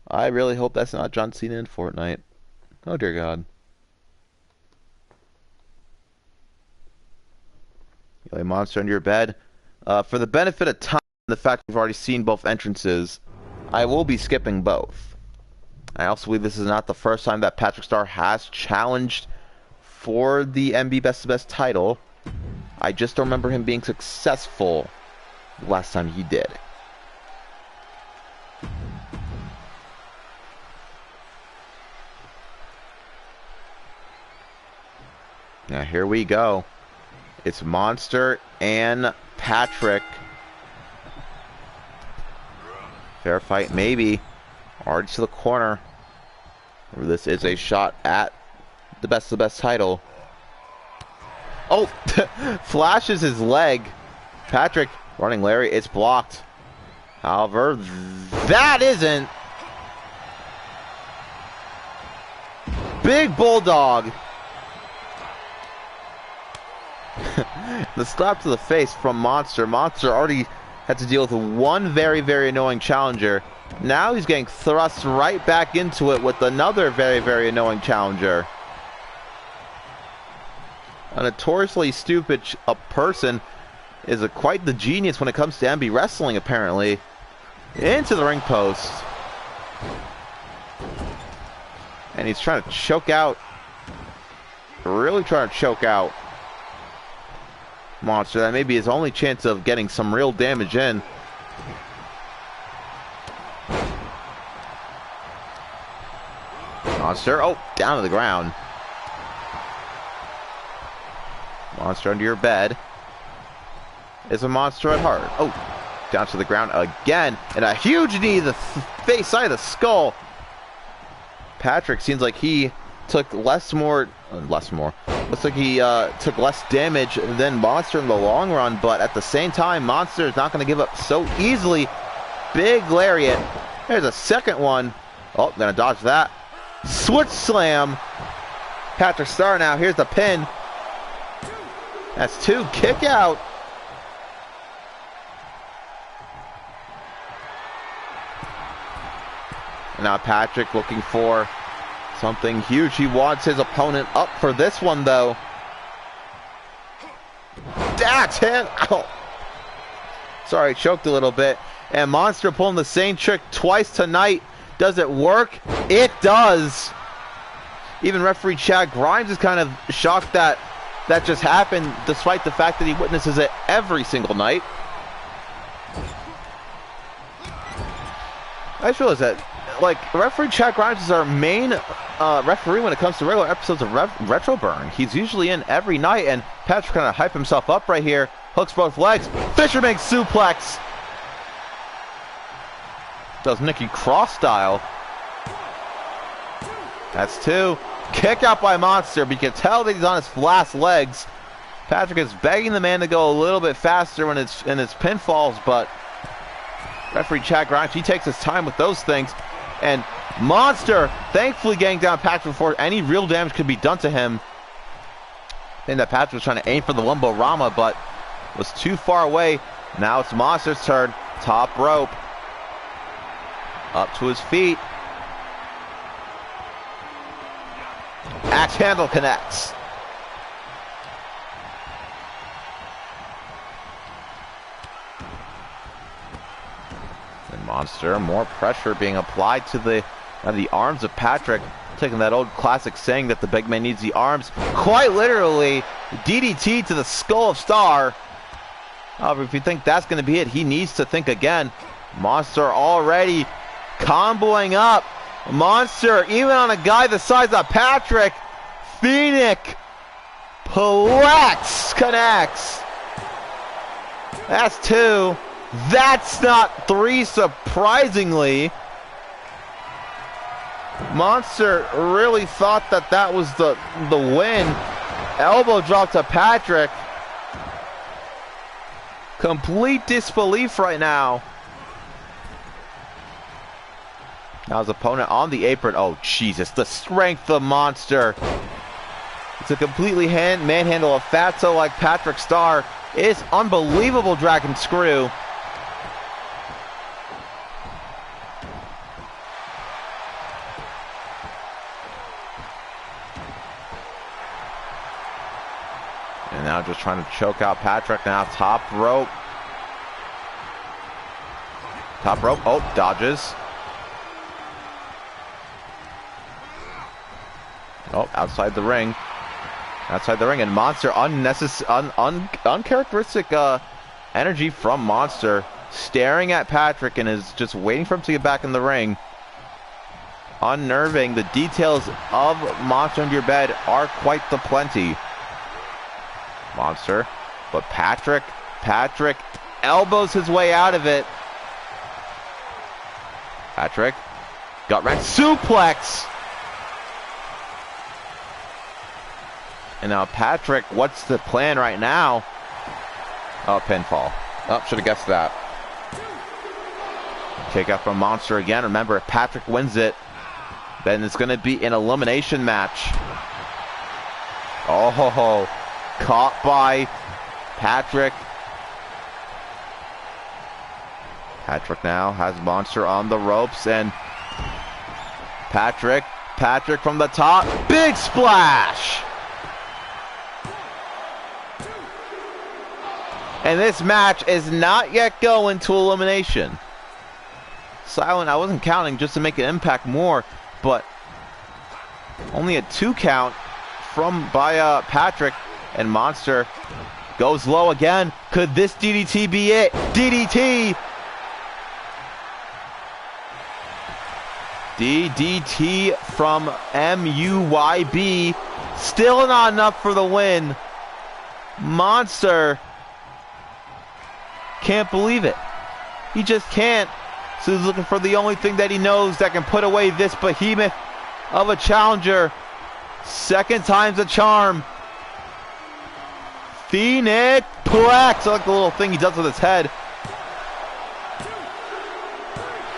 I really hope that's not John Cena in Fortnite. Oh dear God. You lay Monster under your bed. For the benefit of time, the fact we've already seen both entrances, I will be skipping both. I also believe this is not the first time that Patrick Starr has challenged for the MB Best of Best title. I just don't remember him being successful the last time he did. Now here we go. It's Monster and Patrick. Fair fight, maybe. Already to the corner. This is a shot at the Best of the Best title. Oh, flashes his leg. Patrick running Larry. It's blocked. However, that isn't. Big Bulldog. The slap to the face from Monster. Monster already had to deal with one very, very annoying challenger. Now he's getting thrust right back into it with another very, very annoying challenger. A notoriously stupid person is quite the genius when it comes to MB wrestling, apparently. Into the ring post. And he's trying to choke out. Really trying to choke out Monster. That may be his only chance of getting some real damage in. Monster, oh, down to the ground. Monster under your bed. Is a Monster at heart. Oh, down to the ground again. And a huge knee to the face side of the skull. Patrick seems like he took looks like he took less damage than Monster in the long run, but at the same time, Monster is not going to give up so easily. Big lariat. There's a second one. Oh, gonna dodge that. Switch slam. Patrick Starr now. Here's the pin. That's two. Kick out. And now Patrick looking for something huge. He wants his opponent up for this one, though. That's him. Ow. Sorry, choked a little bit. And Monster pulling the same trick twice tonight. Does it work? It does. Even referee Chad Grimes is kind of shocked that that just happened, despite the fact that he witnesses it every single night. I just realized that like, referee Chad Grimes is our main referee when it comes to regular episodes of RetroBurn. He's usually in every night, and Patrick kind of hype himself up right here. Hooks both legs. Fisherman suplex. Does Nikki Cross style. That's 2. Kick out by Monster, but you can tell that he's on his last legs. Patrick is begging the man to go a little bit faster when it's in his pinfalls, but referee Chad Grimes, he takes his time with those things. And Monster, thankfully getting down Patrick before any real damage could be done to him. I think that Patrick was trying to aim for the Wumbo Rama, but was too far away. Now it's Monster's turn. Top rope. Up to his feet. Axe handle connects. And Monster, more pressure being applied to the arms of Patrick. Taking that old classic saying that the big man needs the arms. Quite literally, DDT to the skull of Star. However, if you think that's going to be it, he needs to think again. Monster already comboing up. Monster, even on a guy the size of Patrick. Phoenix Plex connects. That's 2. That's not 3, surprisingly. Monster really thought that that was the win. Elbow drop to Patrick. Complete disbelief right now. Now his opponent on the apron. Oh, Jesus. The strength of Monster. It's a completely manhandle a fatso like Patrick Star. It's unbelievable dragon screw. And now just trying to choke out Patrick now. Top rope. Top rope. Oh, dodges. Oh, outside the ring. Outside the ring. And Monster, uncharacteristic energy from Monster. Staring at Patrick and is just waiting for him to get back in the ring. Unnerving. The details of Monster Under Your Bed are quite the plenty. Monster, but Patrick elbows his way out of it. Patrick, gut wrench suplex. And now Patrick, what's the plan right now? Oh, pinfall. Oh, should have guessed that. Kick out from Monster again. Remember, if Patrick wins it, then it's going to be an elimination match. Oh, ho, ho. Caught by Patrick. Patrick now has Monster on the ropes, and Patrick from the top. Big splash! And this match is not yet going to elimination. Silent, I wasn't counting just to make an impact more, but only a 2 count by Patrick. And Monster goes low again. Could this DDT be it? DDT! DDT from MUYB. Still not enough for the win. Monster can't believe it. He just can't. So he's looking for the only thing that he knows that can put away this behemoth of a challenger. Second time's a charm. Phoenix Plex. I like the little thing he does with his head.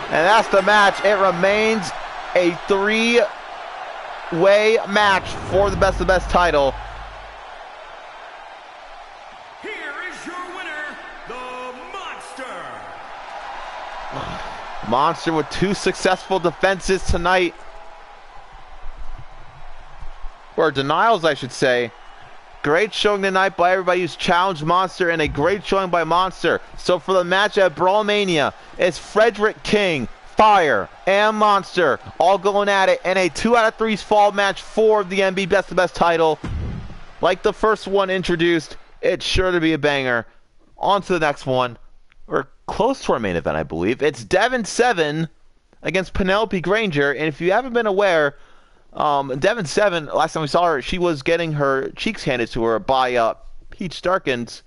And that's the match. It remains a 3-way match for the Best of the Best title. Here is your winner, the Monster. Monster with 2 successful defenses tonight. Or denials, I should say. Great showing tonight by everybody who's challenged Monster, and a great showing by Monster. So for the match at Brawlmania, it's Frederick King, Fire, and Monster all going at it in a 2 out of 3 fall match for the MB Best of the Best title. Like the first one introduced, it's sure to be a banger. On to the next one. We're close to our main event, I believe. It's Devin 7 against Penelope Granger. And if you haven't been aware, Devin 7, last time we saw her, she was getting her cheeks handed to her by Peach Starkins.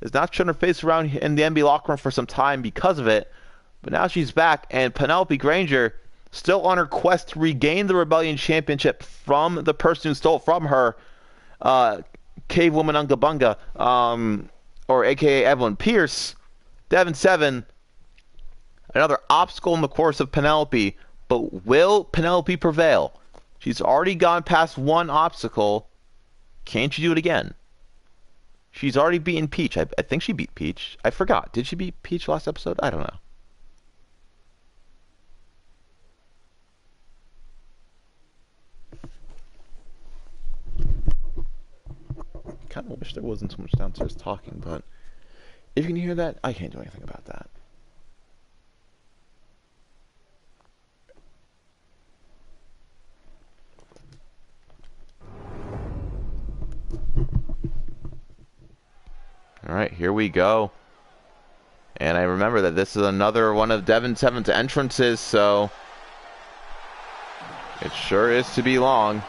Has not shown her face around in the NBA locker room for some time because of it. But now she's back, and Penelope Granger still on her quest to regain the Rebellion Championship from the person who stole it from her, Cave Woman Unga Bunga, or aka Evelyn Pierce. Devin 7, another obstacle in the course of Penelope, but will Penelope prevail? She's already gone past one obstacle. Can't she do it again? She's already beaten Peach. I think she beat Peach. I forgot. Did she beat Peach last episode? I don't know. Kind of wish there wasn't so much downstairs talking, but if you can hear that, I can't do anything about that. Alright, here we go. And I remember that this is another one of Devin 7's entrances, so it sure is to be long.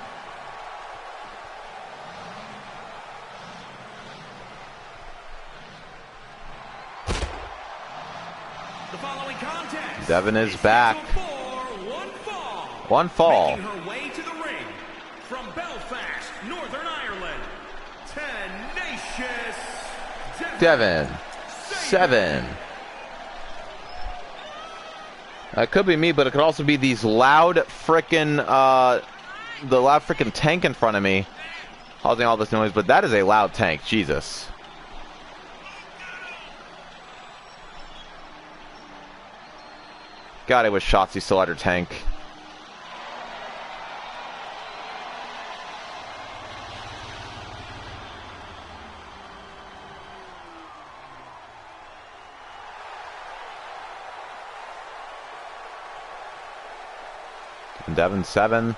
Devin is back. One fall. Making her way to the ring from Belfast, Northern Ireland, tenacious Devin 7. It could be me, but it could also be these loud frickin' the loud frickin' tank in front of me causing all this noise. But that is a loud tank, Jesus. God, I wish Shotzi still had her tank. Devin 7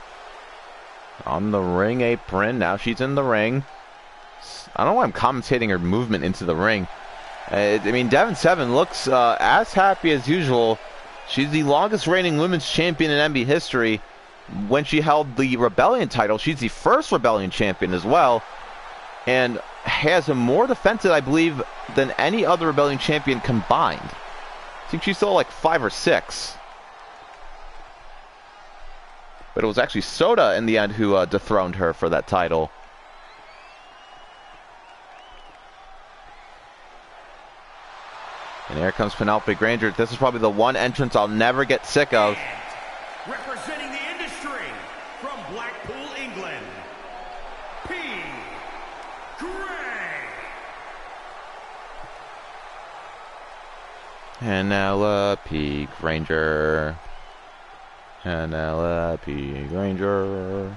on the ring apron. Now she's in the ring. I don't know why I'm commentating her movement into the ring. I mean, Devin 7 looks as happy as usual. She's the longest reigning women's champion in NBA history. When she held the Rebellion title, she's the first Rebellion champion as well, and has more defenses, I believe, than any other Rebellion champion combined. I think she's still like 5 or 6. But it was actually Soda in the end who dethroned her for that title. And here comes Penelope Granger. This is probably the one entrance I'll never get sick of. Representing the industry from Blackpool, England, P. Gray. Penelope Granger. Penelope Granger.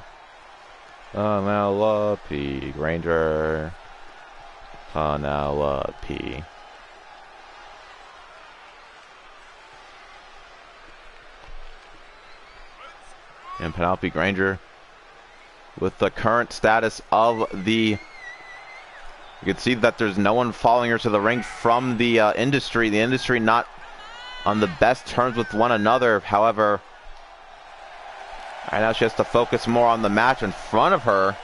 Penelope Granger. Penelope. And Penelope Granger, with the current status of the... You can see that there's no one following her to the ring from the industry. The industry not on the best terms with one another. However, right now she has to focus more on the match in front of her.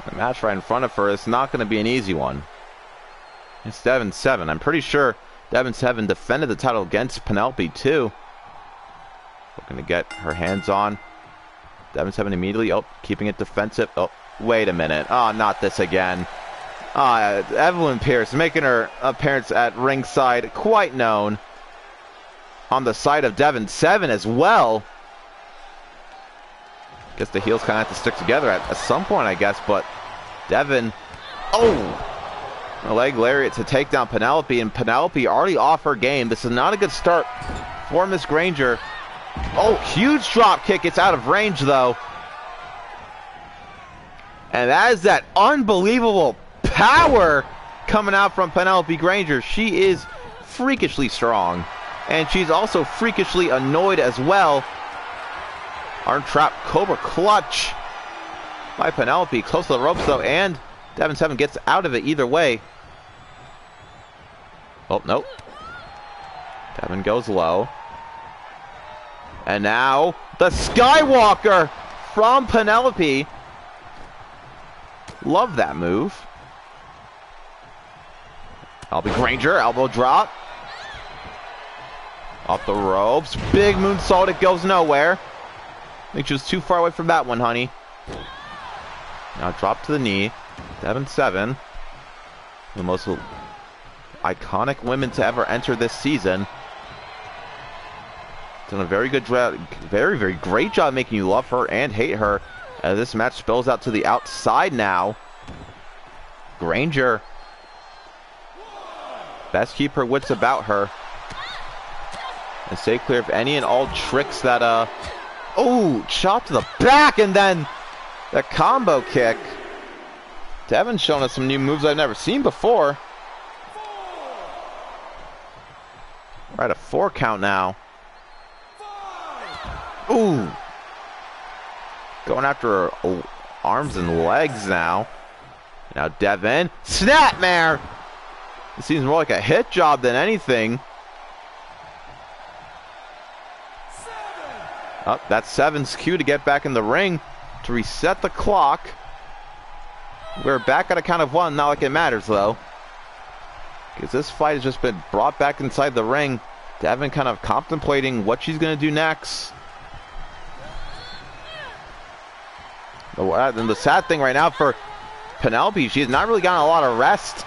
The match right in front of her is not going to be an easy one. It's Devin 7. I'm pretty sure Devin 7 defended the title against Penelope too. Looking to get her hands on. Devin 7 immediately, keeping it defensive. Oh, wait a minute. Oh, not this again. Evelyn Pierce making her appearance at ringside, quite known. On the side of Devin 7 as well. Guess the heels kind of have to stick together at some point, I guess, but Devin, a leg lariat to take down Penelope, and Penelope already off her game. This is not a good start for Miss Granger. Oh, huge drop kick. It's out of range, though. And that is that unbelievable power coming out from Penelope Granger. She is freakishly strong, and she's also freakishly annoyed as well. Arm trap, Cobra clutch. by Penelope. Close to the ropes though, and Devin 7 gets out of it either way. Oh, nope. Devin goes low. And now, the Skywalker from Penelope. Love that move. Albie Granger, elbow drop. Off the ropes. Big moonsault, it goes nowhere. I think she was too far away from that one, honey. Now drop to the knee. Devin 7. The most iconic women to ever enter this season. Done a very good job, very great job making you love her and hate her. As this match spills out to the outside now. Granger. Best keep her wits about her. And stay clear of any and all tricks that, oh, chop to the back and then the combo kick. Devin's showing us some new moves I've never seen before. We're at a 4 count now. Ooh. Going after her arms and legs now. Now Devin. Snapmare! It seems more like a hit job than anything. Oh, that's 7's cue to get back in the ring to reset the clock. We're back at a count of 1, not like it matters though. Because this fight has just been brought back inside the ring. Devin kind of contemplating what she's going to do next. And the sad thing right now for Penelope, she has not really gotten a lot of rest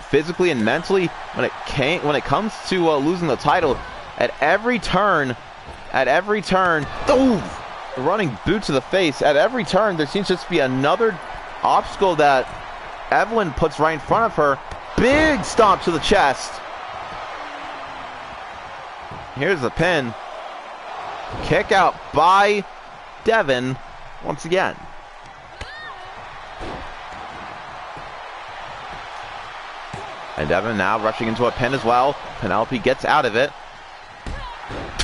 physically and mentally when it comes to losing the title. At every turn, oh, running boot to the face. At every turn, there seems just to be another obstacle that Evelyn puts right in front of her. Big stomp to the chest. Here's the pin. Kick out by Devin once again. And Devin now rushing into a pin as well. Penelope gets out of it.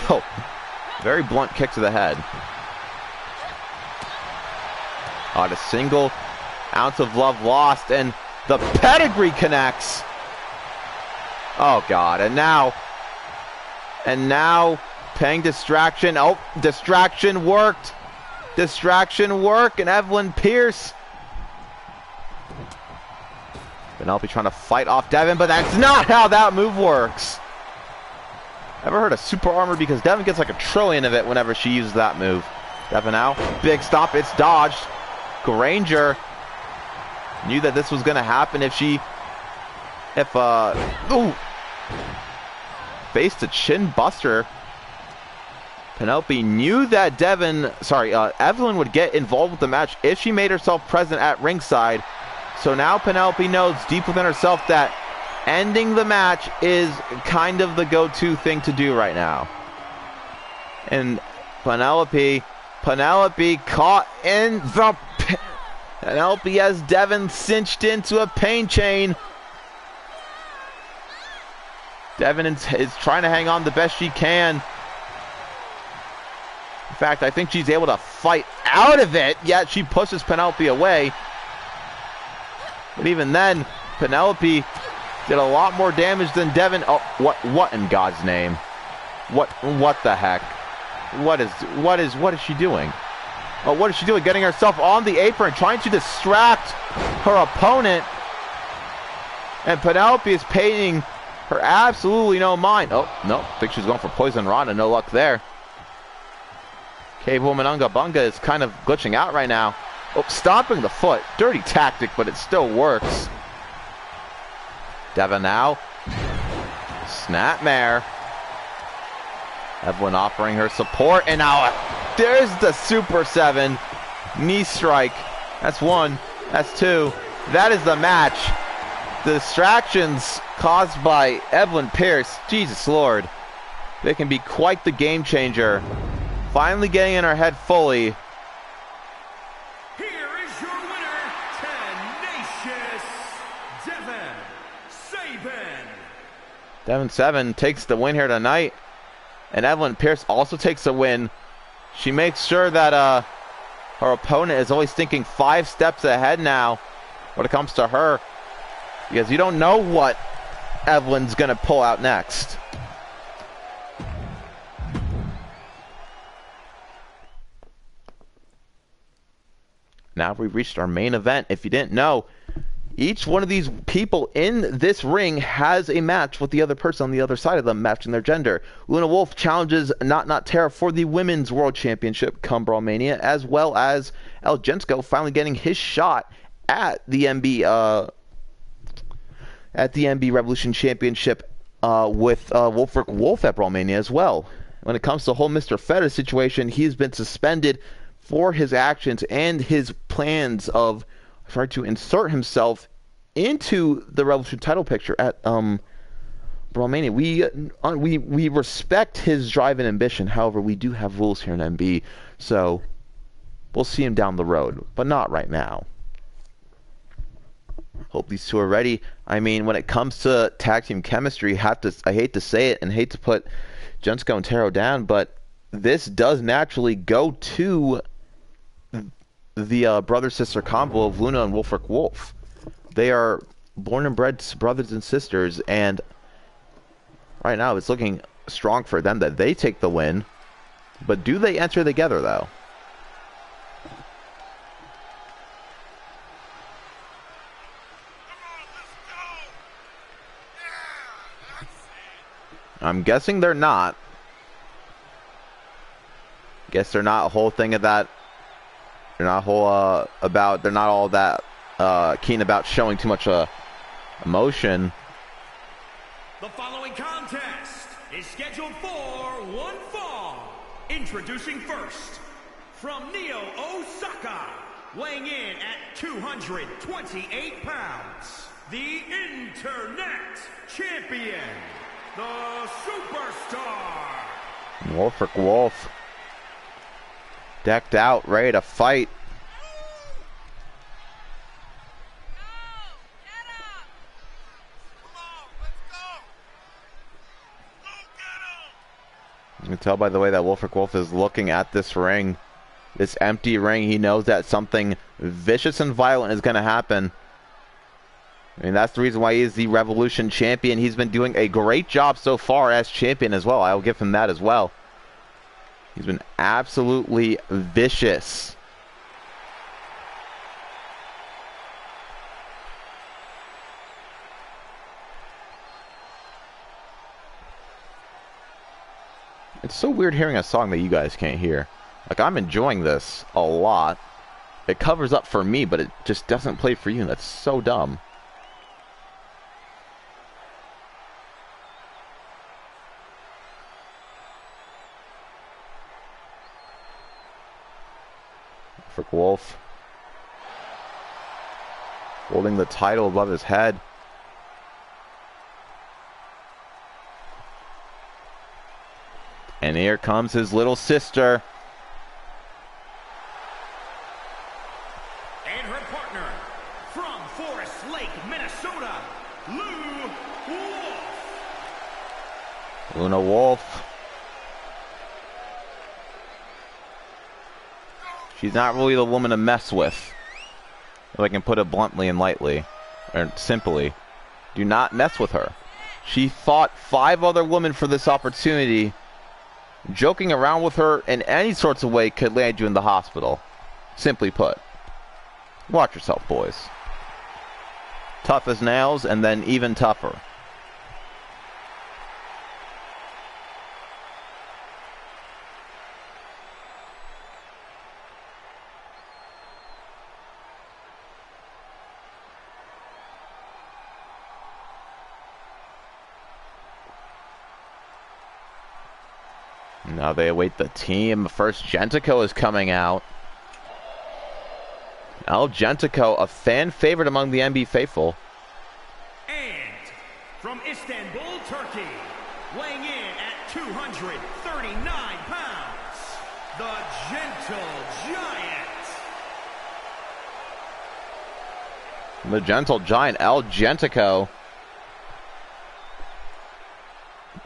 Oh, very blunt kick to the head. Not a single ounce of love lost, and the pedigree connects. Oh God, and now paying distraction. Oh, distraction worked. Distraction work, and Evelyn Pierce. Penelope trying to fight off Devin, but that's not how that move works. Ever heard of super armor? Because Devin gets like a trillion of it whenever she uses that move. Devin now, big stop, it's dodged. Granger knew that this was going to happen ooh, faced a chin buster. Penelope knew that Evelyn would get involved with the match if she made herself present at ringside. So now Penelope knows deep within herself that ending the match is kind of the go-to thing to do right now. And Penelope caught in the pin. Penelope has Devin cinched into a pain chain. Devin is trying to hang on the best she can. In fact, I think she's able to fight out of it, yet she pushes Penelope away. But even then, Penelope did a lot more damage than Devin. Oh, what in God's name? What the heck? What is she doing? Oh, what is she doing? Getting herself on the apron, trying to distract her opponent. And Penelope is paying her absolutely no mind. Oh, no. I think she's going for Poison Rana. No luck there. Cavewoman Unga Bunga is kind of glitching out right now. Oh, stomping the foot. Dirty tactic, but it still works. Devin now. Snapmare. Evelyn offering her support. And now there's the Super 7. Knee strike. That's 1. That's 2. That is the match. The distractions caused by Evelyn Pierce. Jesus Lord. They can be quite the game changer. Finally getting in her head fully. Here is your winner, Tenacious Devin 7. Devin 7 takes the win here tonight. And Evelyn Pierce also takes the win. She makes sure that Her opponent is always thinking 5 steps ahead now when it comes to her, because you don't know what Evelyn's going to pull out next. Now we've reached our main event. If you didn't know, each one of these people in this ring has a match with the other person on the other side of them, matching their gender. Luna Wolf challenges Not Tara for the Women's World Championship come Brawl Mania, as well as El Gensko finally getting his shot at the MB Revolution Championship with Wolfric Wolf at Brawl Mania as well. When it comes to the whole Mr. Feta situation, he's been suspended for his actions and his plans of trying to insert himself into the Revolution title picture at Brawl Mania. We respect his drive and ambition. However, we do have rules here in MB, so we'll see him down the road, but not right now. Hope these two are ready. I mean, when it comes to tag team chemistry, I hate to say it and hate to put Gensko and Taro down, but this does naturally go to the brother-sister combo of Luna and Wolfric Wolf. They are born and bred brothers and sisters, and right now it's looking strong for them that they take the win. But do they enter together, though? I'm guessing they're not. Guess they're not a whole thing of that. They're not they're not all that keen about showing too much emotion. The following contest is scheduled for one fall. Introducing first, from Neo, Osaka, weighing in at 228 pounds, the Internet Champion, the Superstar. Wolfric Wolf. Decked out, ready to fight. You can tell by the way that Wolfric Wolf is looking at this ring, this empty ring. He knows that something vicious and violent is going to happen. I mean, that's the reason why he's the Revolution champion. He's been doing a great job so far as champion as well. I'll give him that as well. He's been absolutely vicious. It's so weird hearing a song that you guys can't hear. Like, I'm enjoying this a lot. It covers up for me, but it just doesn't play for you. That's so dumb. Wolfric Wolf holding the title above his head. And here comes his little sister. And her partner, from Forest Lake, Minnesota, Luna Wolf. She's not really the woman to mess with, if I can put it bluntly and lightly, or simply. Do not mess with her. She fought 5 other women for this opportunity. Joking around with her in any sorts of way could land you in the hospital. Simply put. Watch yourself, boys. Tough as nails, and then even tougher. Now they await the team. First, Gentico is coming out. El Gentico, a fan favorite among the MB faithful. And from Istanbul, Turkey, weighing in at 239 pounds, the Gentle Giant. The Gentle Giant, El Gentico.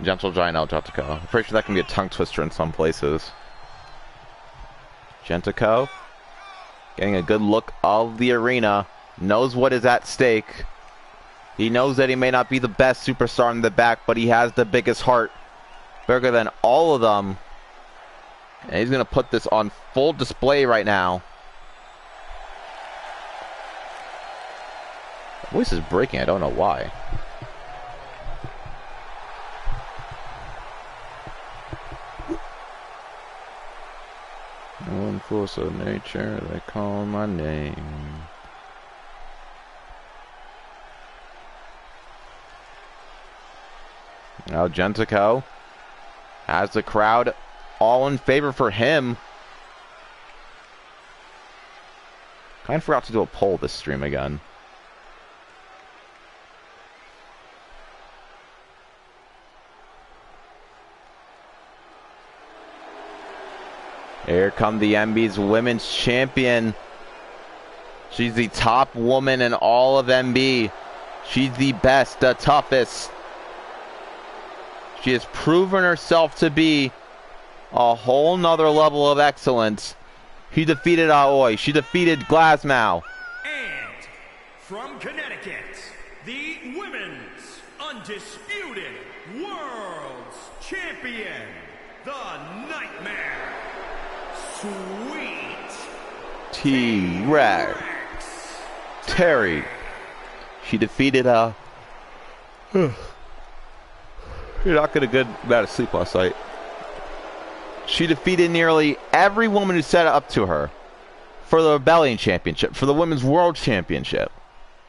Gentle Giant El Gentico. I'm pretty sure that can be a tongue twister in some places. Gentico. Getting a good look of the arena. Knows what is at stake. He knows that he may not be the best superstar in the back, but he has the biggest heart. Bigger than all of them. And he's going to put this on full display right now. My voice is breaking. I don't know why. One force of nature, they call my name. Now Gentico has the crowd all in favor for him. Kind of forgot to do a poll this stream again. Here come the MB's women's champion. She's the top woman in all of MB. She's the best, the toughest. She has proven herself to be a whole nother level of excellence. She defeated Aoi. She defeated Glasgow. And from Connecticut, the women's undisputed world's champion, the Nightmare, Sweet T-Rex Terry. She defeated You're not gonna get out of sleep last night. She defeated nearly every woman who set up to her for the Rebellion Championship, for the Women's World Championship.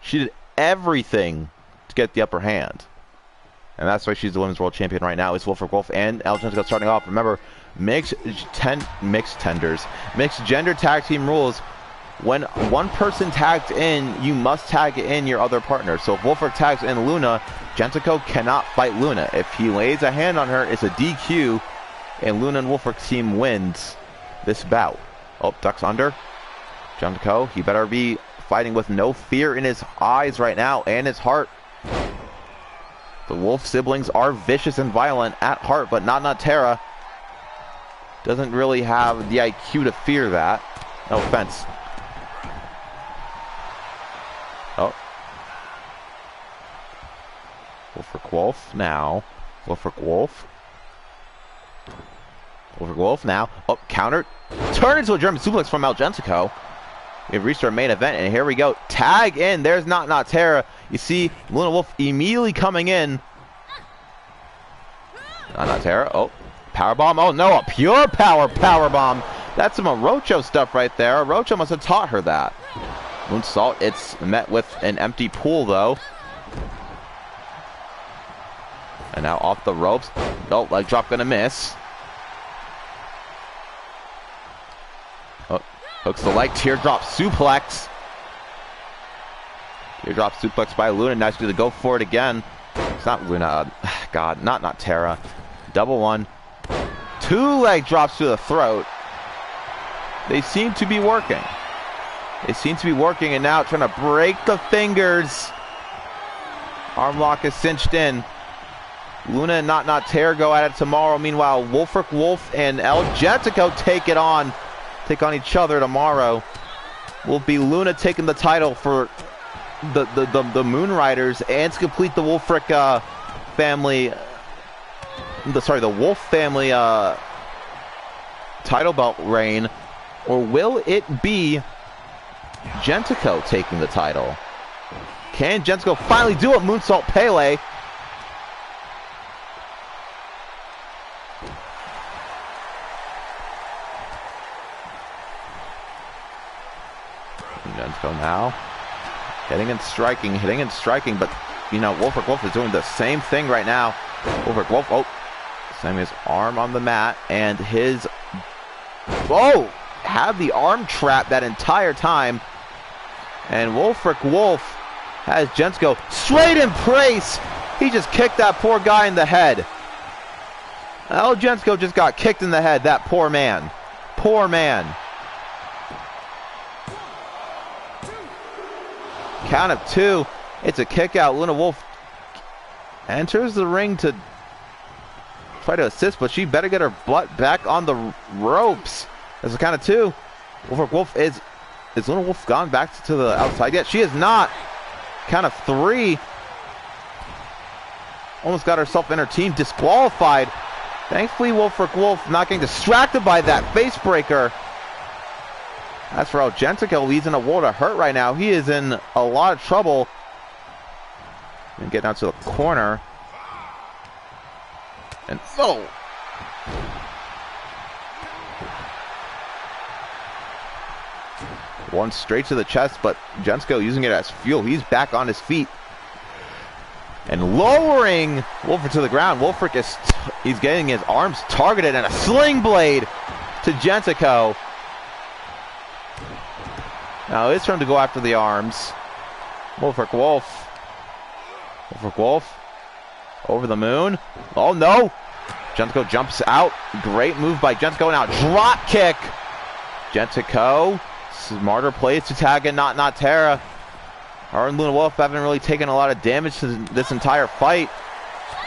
She did everything to get the upper hand. And that's why she's the Women's World Champion right now. It's Wolfric Wolf and El Gentico starting off. Remember, mixed gender tag team rules. When one person tags in, you must tag in your other partner. So if Wolfric tags in Luna, Gentico cannot fight Luna. If he lays a hand on her, it's a DQ, and Luna and Wolfric's team wins this bout. Oh, ducks under. Gentico, he better be fighting with no fear in his eyes right now, and his heart. The Wolf siblings are vicious and violent at heart, but not Terra. Doesn't really have the IQ to fear that. No offense. Oh. Wolfric Wolf now. Wolfric Wolf. Wolfric Wolf now. Oh, counter. Turn into a German suplex from El Gentico. We've reached our main event, and here we go. Tag in. There's not Terra. You see Luna Wolf immediately coming in. Not Terra. Oh, powerbomb. Oh no, a pure powerbomb. That's some Orocho stuff right there. Orocho must have taught her that. Moonsault. It's met with an empty pool though. And now off the ropes. Oh, leg drop gonna miss. Oh, hooks the leg. Teardrop suplex. Teardrop suplex by Luna. Nice to go for it again. It's not Luna. God, not Terra. Double one. Two leg drops to the throat. They seem to be working. They seem to be working, and now trying to break the fingers. Arm lock is cinched in. Luna and not Terra go at it tomorrow. Meanwhile, Wolfric Wolf and El Gentico take on each other tomorrow. Will be Luna taking the title for the Moon Riders and to complete the Wolfric family. The Wolf family title belt reign, or will it be Gentico taking the title? Can Gentico finally do it? Moonsault Pele. Gentico now hitting and striking, but you know Wolfric Wolf is doing the same thing right now. Wolfric Wolf, oh, sending his arm on the mat, and his had the arm trap that entire time, and Wolfric Wolf has Gentico straight in place. He just kicked that poor guy in the head. El Gentico just got kicked in the head. That poor man. Count of two. It's a kick out. Luna Wolf enters the ring to try to assist, but she better get her butt back on the ropes. That's a count of two. Wolfric Wolf is Is Luna Wolf gone back to the outside yet? She is not. Count of 3. Almost got herself and her team disqualified. Thankfully, Wolf not getting distracted by that face breaker. As for Algentico, he's in a world of hurt right now. He is in a lot of trouble. And get down to the corner. And oh! One straight to the chest, but Jensko using it as fuel. He's back on his feet. And lowering Wolfric to the ground. Wolfric he's getting his arms targeted and a sling blade to Jensko. Now it's time to go after the arms. Wolfric Wolf. Wolfric Wolf. Over the moon. Oh no! Jensko jumps out. Great move by Jensko. Now drop kick. Jensko. Smarter plays to tag in Not Terra. Her and Luna Wolf haven't really taken a lot of damage to this entire fight.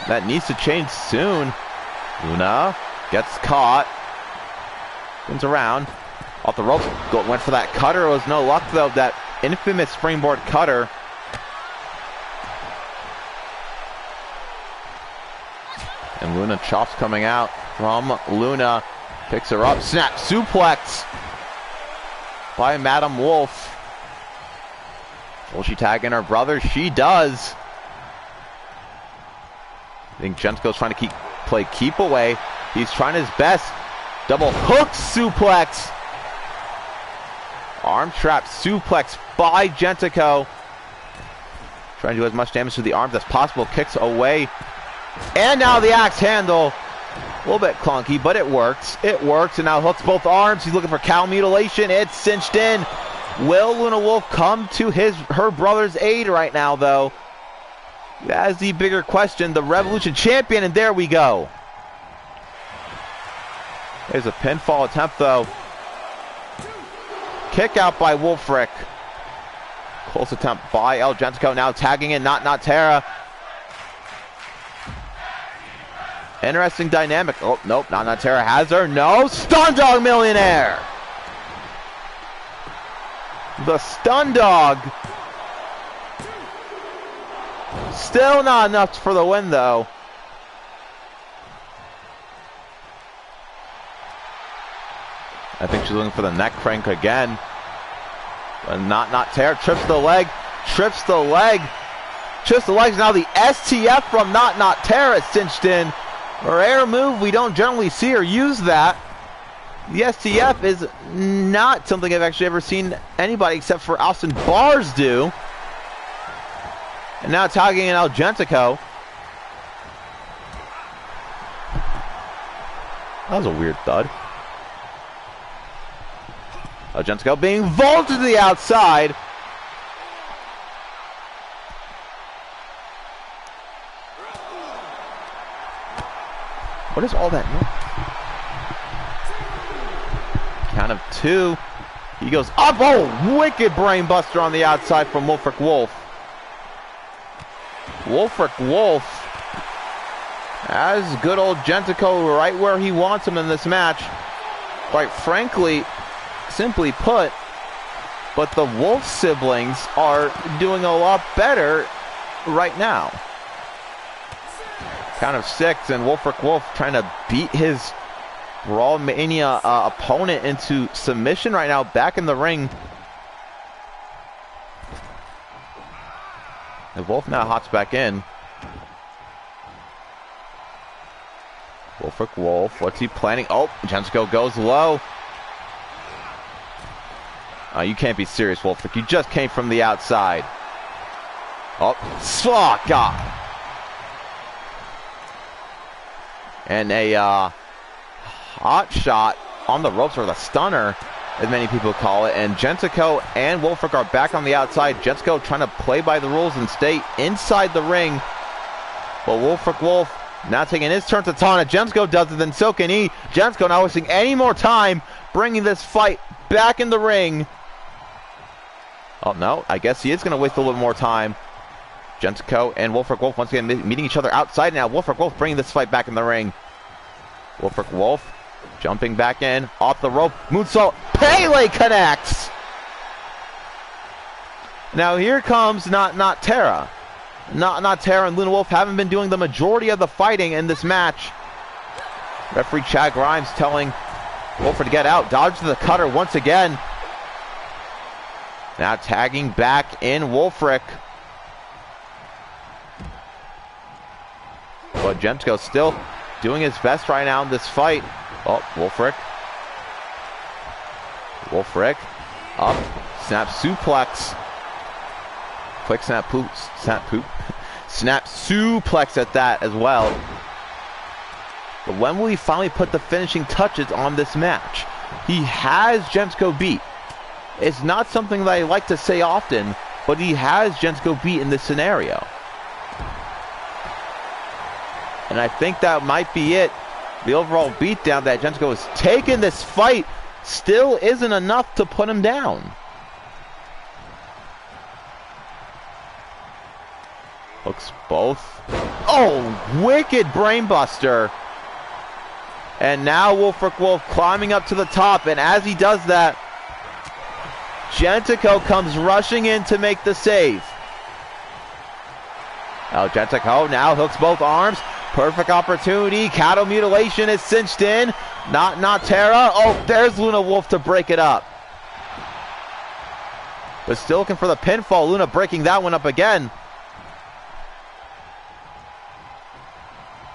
That needs to change soon. Luna gets caught. Spins around. Off the ropes. Went for that cutter. It was no luck though. That infamous springboard cutter. And Luna chops coming out from Luna. Picks her up. Snap suplex by Madam Wolf. Will she tag in her brother? She does. I think Jensko's trying to play keep away. He's trying his best. Double hook suplex. Arm trap suplex by Jensko. Trying to do as much damage to the arms as possible. Kicks away. And now the axe handle. A little bit clunky, but it works. It works, and now hooks both arms. He's looking for cow mutilation. It's cinched in. Will Luna Wolf come to her brother's aid right now, though? That is the bigger question. The Revolution champion, and there we go. There's a pinfall attempt, though. Kick out by Wolfric. Close attempt by Jensko. Now tagging in Not Terra. Interesting dynamic. Oh, nope. Not Terra has her. No. Stun Dog Millionaire. The Stun Dog. Still not enough for the win, though. I think she's looking for the neck crank again. But Not Terra trips the leg. Trips the leg. Trips the legs. Now the STF from Not Terra is cinched in. A rare move. We don't generally see her use that. The STF is not something I've actually ever seen anybody except for Austin Bars do. And now tagging in Jensko. That was a weird thud. Jensko being vaulted to the outside. What is all that noise? Count of 2. He goes up. Oh, wicked brain buster on the outside from Wolfric Wolf. Wolfric Wolf has good old Jensko right where he wants him in this match. Quite frankly, simply put, but the Wolf siblings are doing a lot better right now. Count of 6, and Wolfric Wolf trying to beat his Brawl Mania opponent into submission right now, back in the ring. The Wolf now hops back in. Wolfric Wolf, what's he planning? Oh, Jensko goes low. You can't be serious, Wolfric. You just came from the outside. Oh, God. And a hot shot on the ropes, or the stunner, as many people call it. And Jensko and Wolfric are back on the outside. Jensko trying to play by the rules and stay inside the ring. But Wolfric Wolf now taking his turn to taunt. Jensko does it, then so can he. Jensko not wasting any more time, bringing this fight back in the ring. Oh, no. I guess he is going to waste a little more time. Jensko and Wolfric Wolf once again meeting each other outside now. Wolfric Wolf bringing this fight back in the ring. Wolfric Wolf jumping back in, off the rope. Moonsault. Pele connects. Now here comes not Tara. Not Tara and Luna Wolf haven't been doing the majority of the fighting in this match. Referee Chad Grimes telling Wolfric to get out. Dodge to the cutter once again. Now tagging back in Wolfric. But Jemsko still doing his best right now in this fight. Oh, Wolfric. Wolfric up. Snap suplex. Quick snap poop. Snap suplex at that as well. But when will he finally put the finishing touches on this match? He has Jemsko beat. It's not something that I like to say often, but he has Jemsko beat in this scenario. And I think that might be it. The overall beatdown that Jemsko has taken this fight still isn't enough to put him down. Hooks both. Oh, wicked brainbuster. And now Wolfric Wolf climbing up to the top. And as he does that, Jemsko comes rushing in to make the save. Oh, Jemsko now hooks both arms. Perfect opportunity. Cattle mutilation is cinched in. Not Tara. Oh, there's Luna Wolf to break it up. But still looking for the pinfall. Luna breaking that one up again.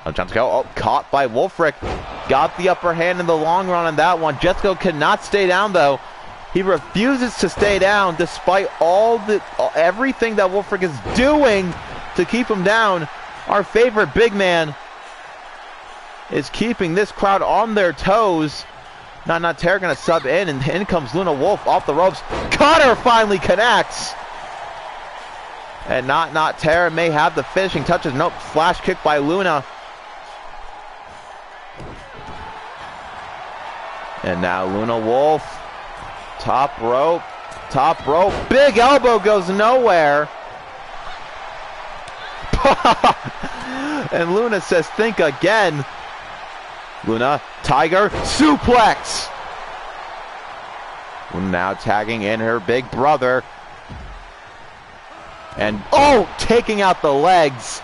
Jemsko, caught by Wolfric. Got the upper hand in the long run on that one. Jemsko cannot stay down though. He refuses to stay down despite everything that Wolfric is doing to keep him down. Our favorite big man is keeping this crowd on their toes. Not Tara gonna sub in, and in comes Luna Wolf off the ropes. Cutter finally connects. And not Tara may have the finishing touches. Nope, flash kick by Luna. And now Luna Wolf, top rope, big elbow goes nowhere. And Luna says, think again. Luna, Tiger, suplex. Now tagging in her big brother. And, taking out the legs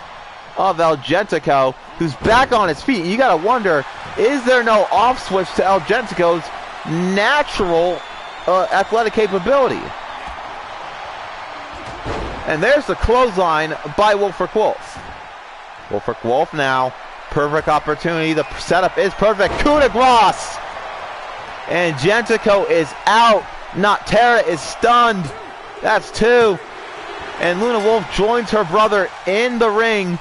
of El Jemsko, who's back on his feet. You gotta wonder, is there no off switch to El Jemsko's natural athletic capability? And there's the clothesline by Wolfric Wolf. Wolfric Wolf now, perfect opportunity. The setup is perfect. Coup de grace. And Jemsko is out. Not Tara is stunned. That's two. And Luna Wolf joins her brother in the ring.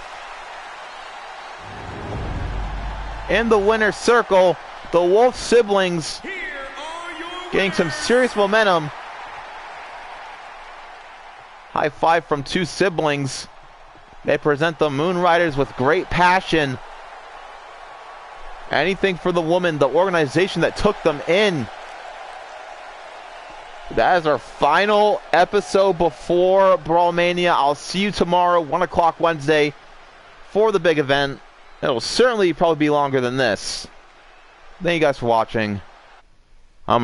In the winner's circle, the Wolf siblings getting some serious momentum. High five from two siblings. They present the Moon Riders with great passion. Anything for the woman, the organization that took them in. That is our final episode before Brawl Mania. I'll see you tomorrow, 1 o'clock Wednesday, for the big event. It'll certainly probably be longer than this. Thank you guys for watching. I'm going to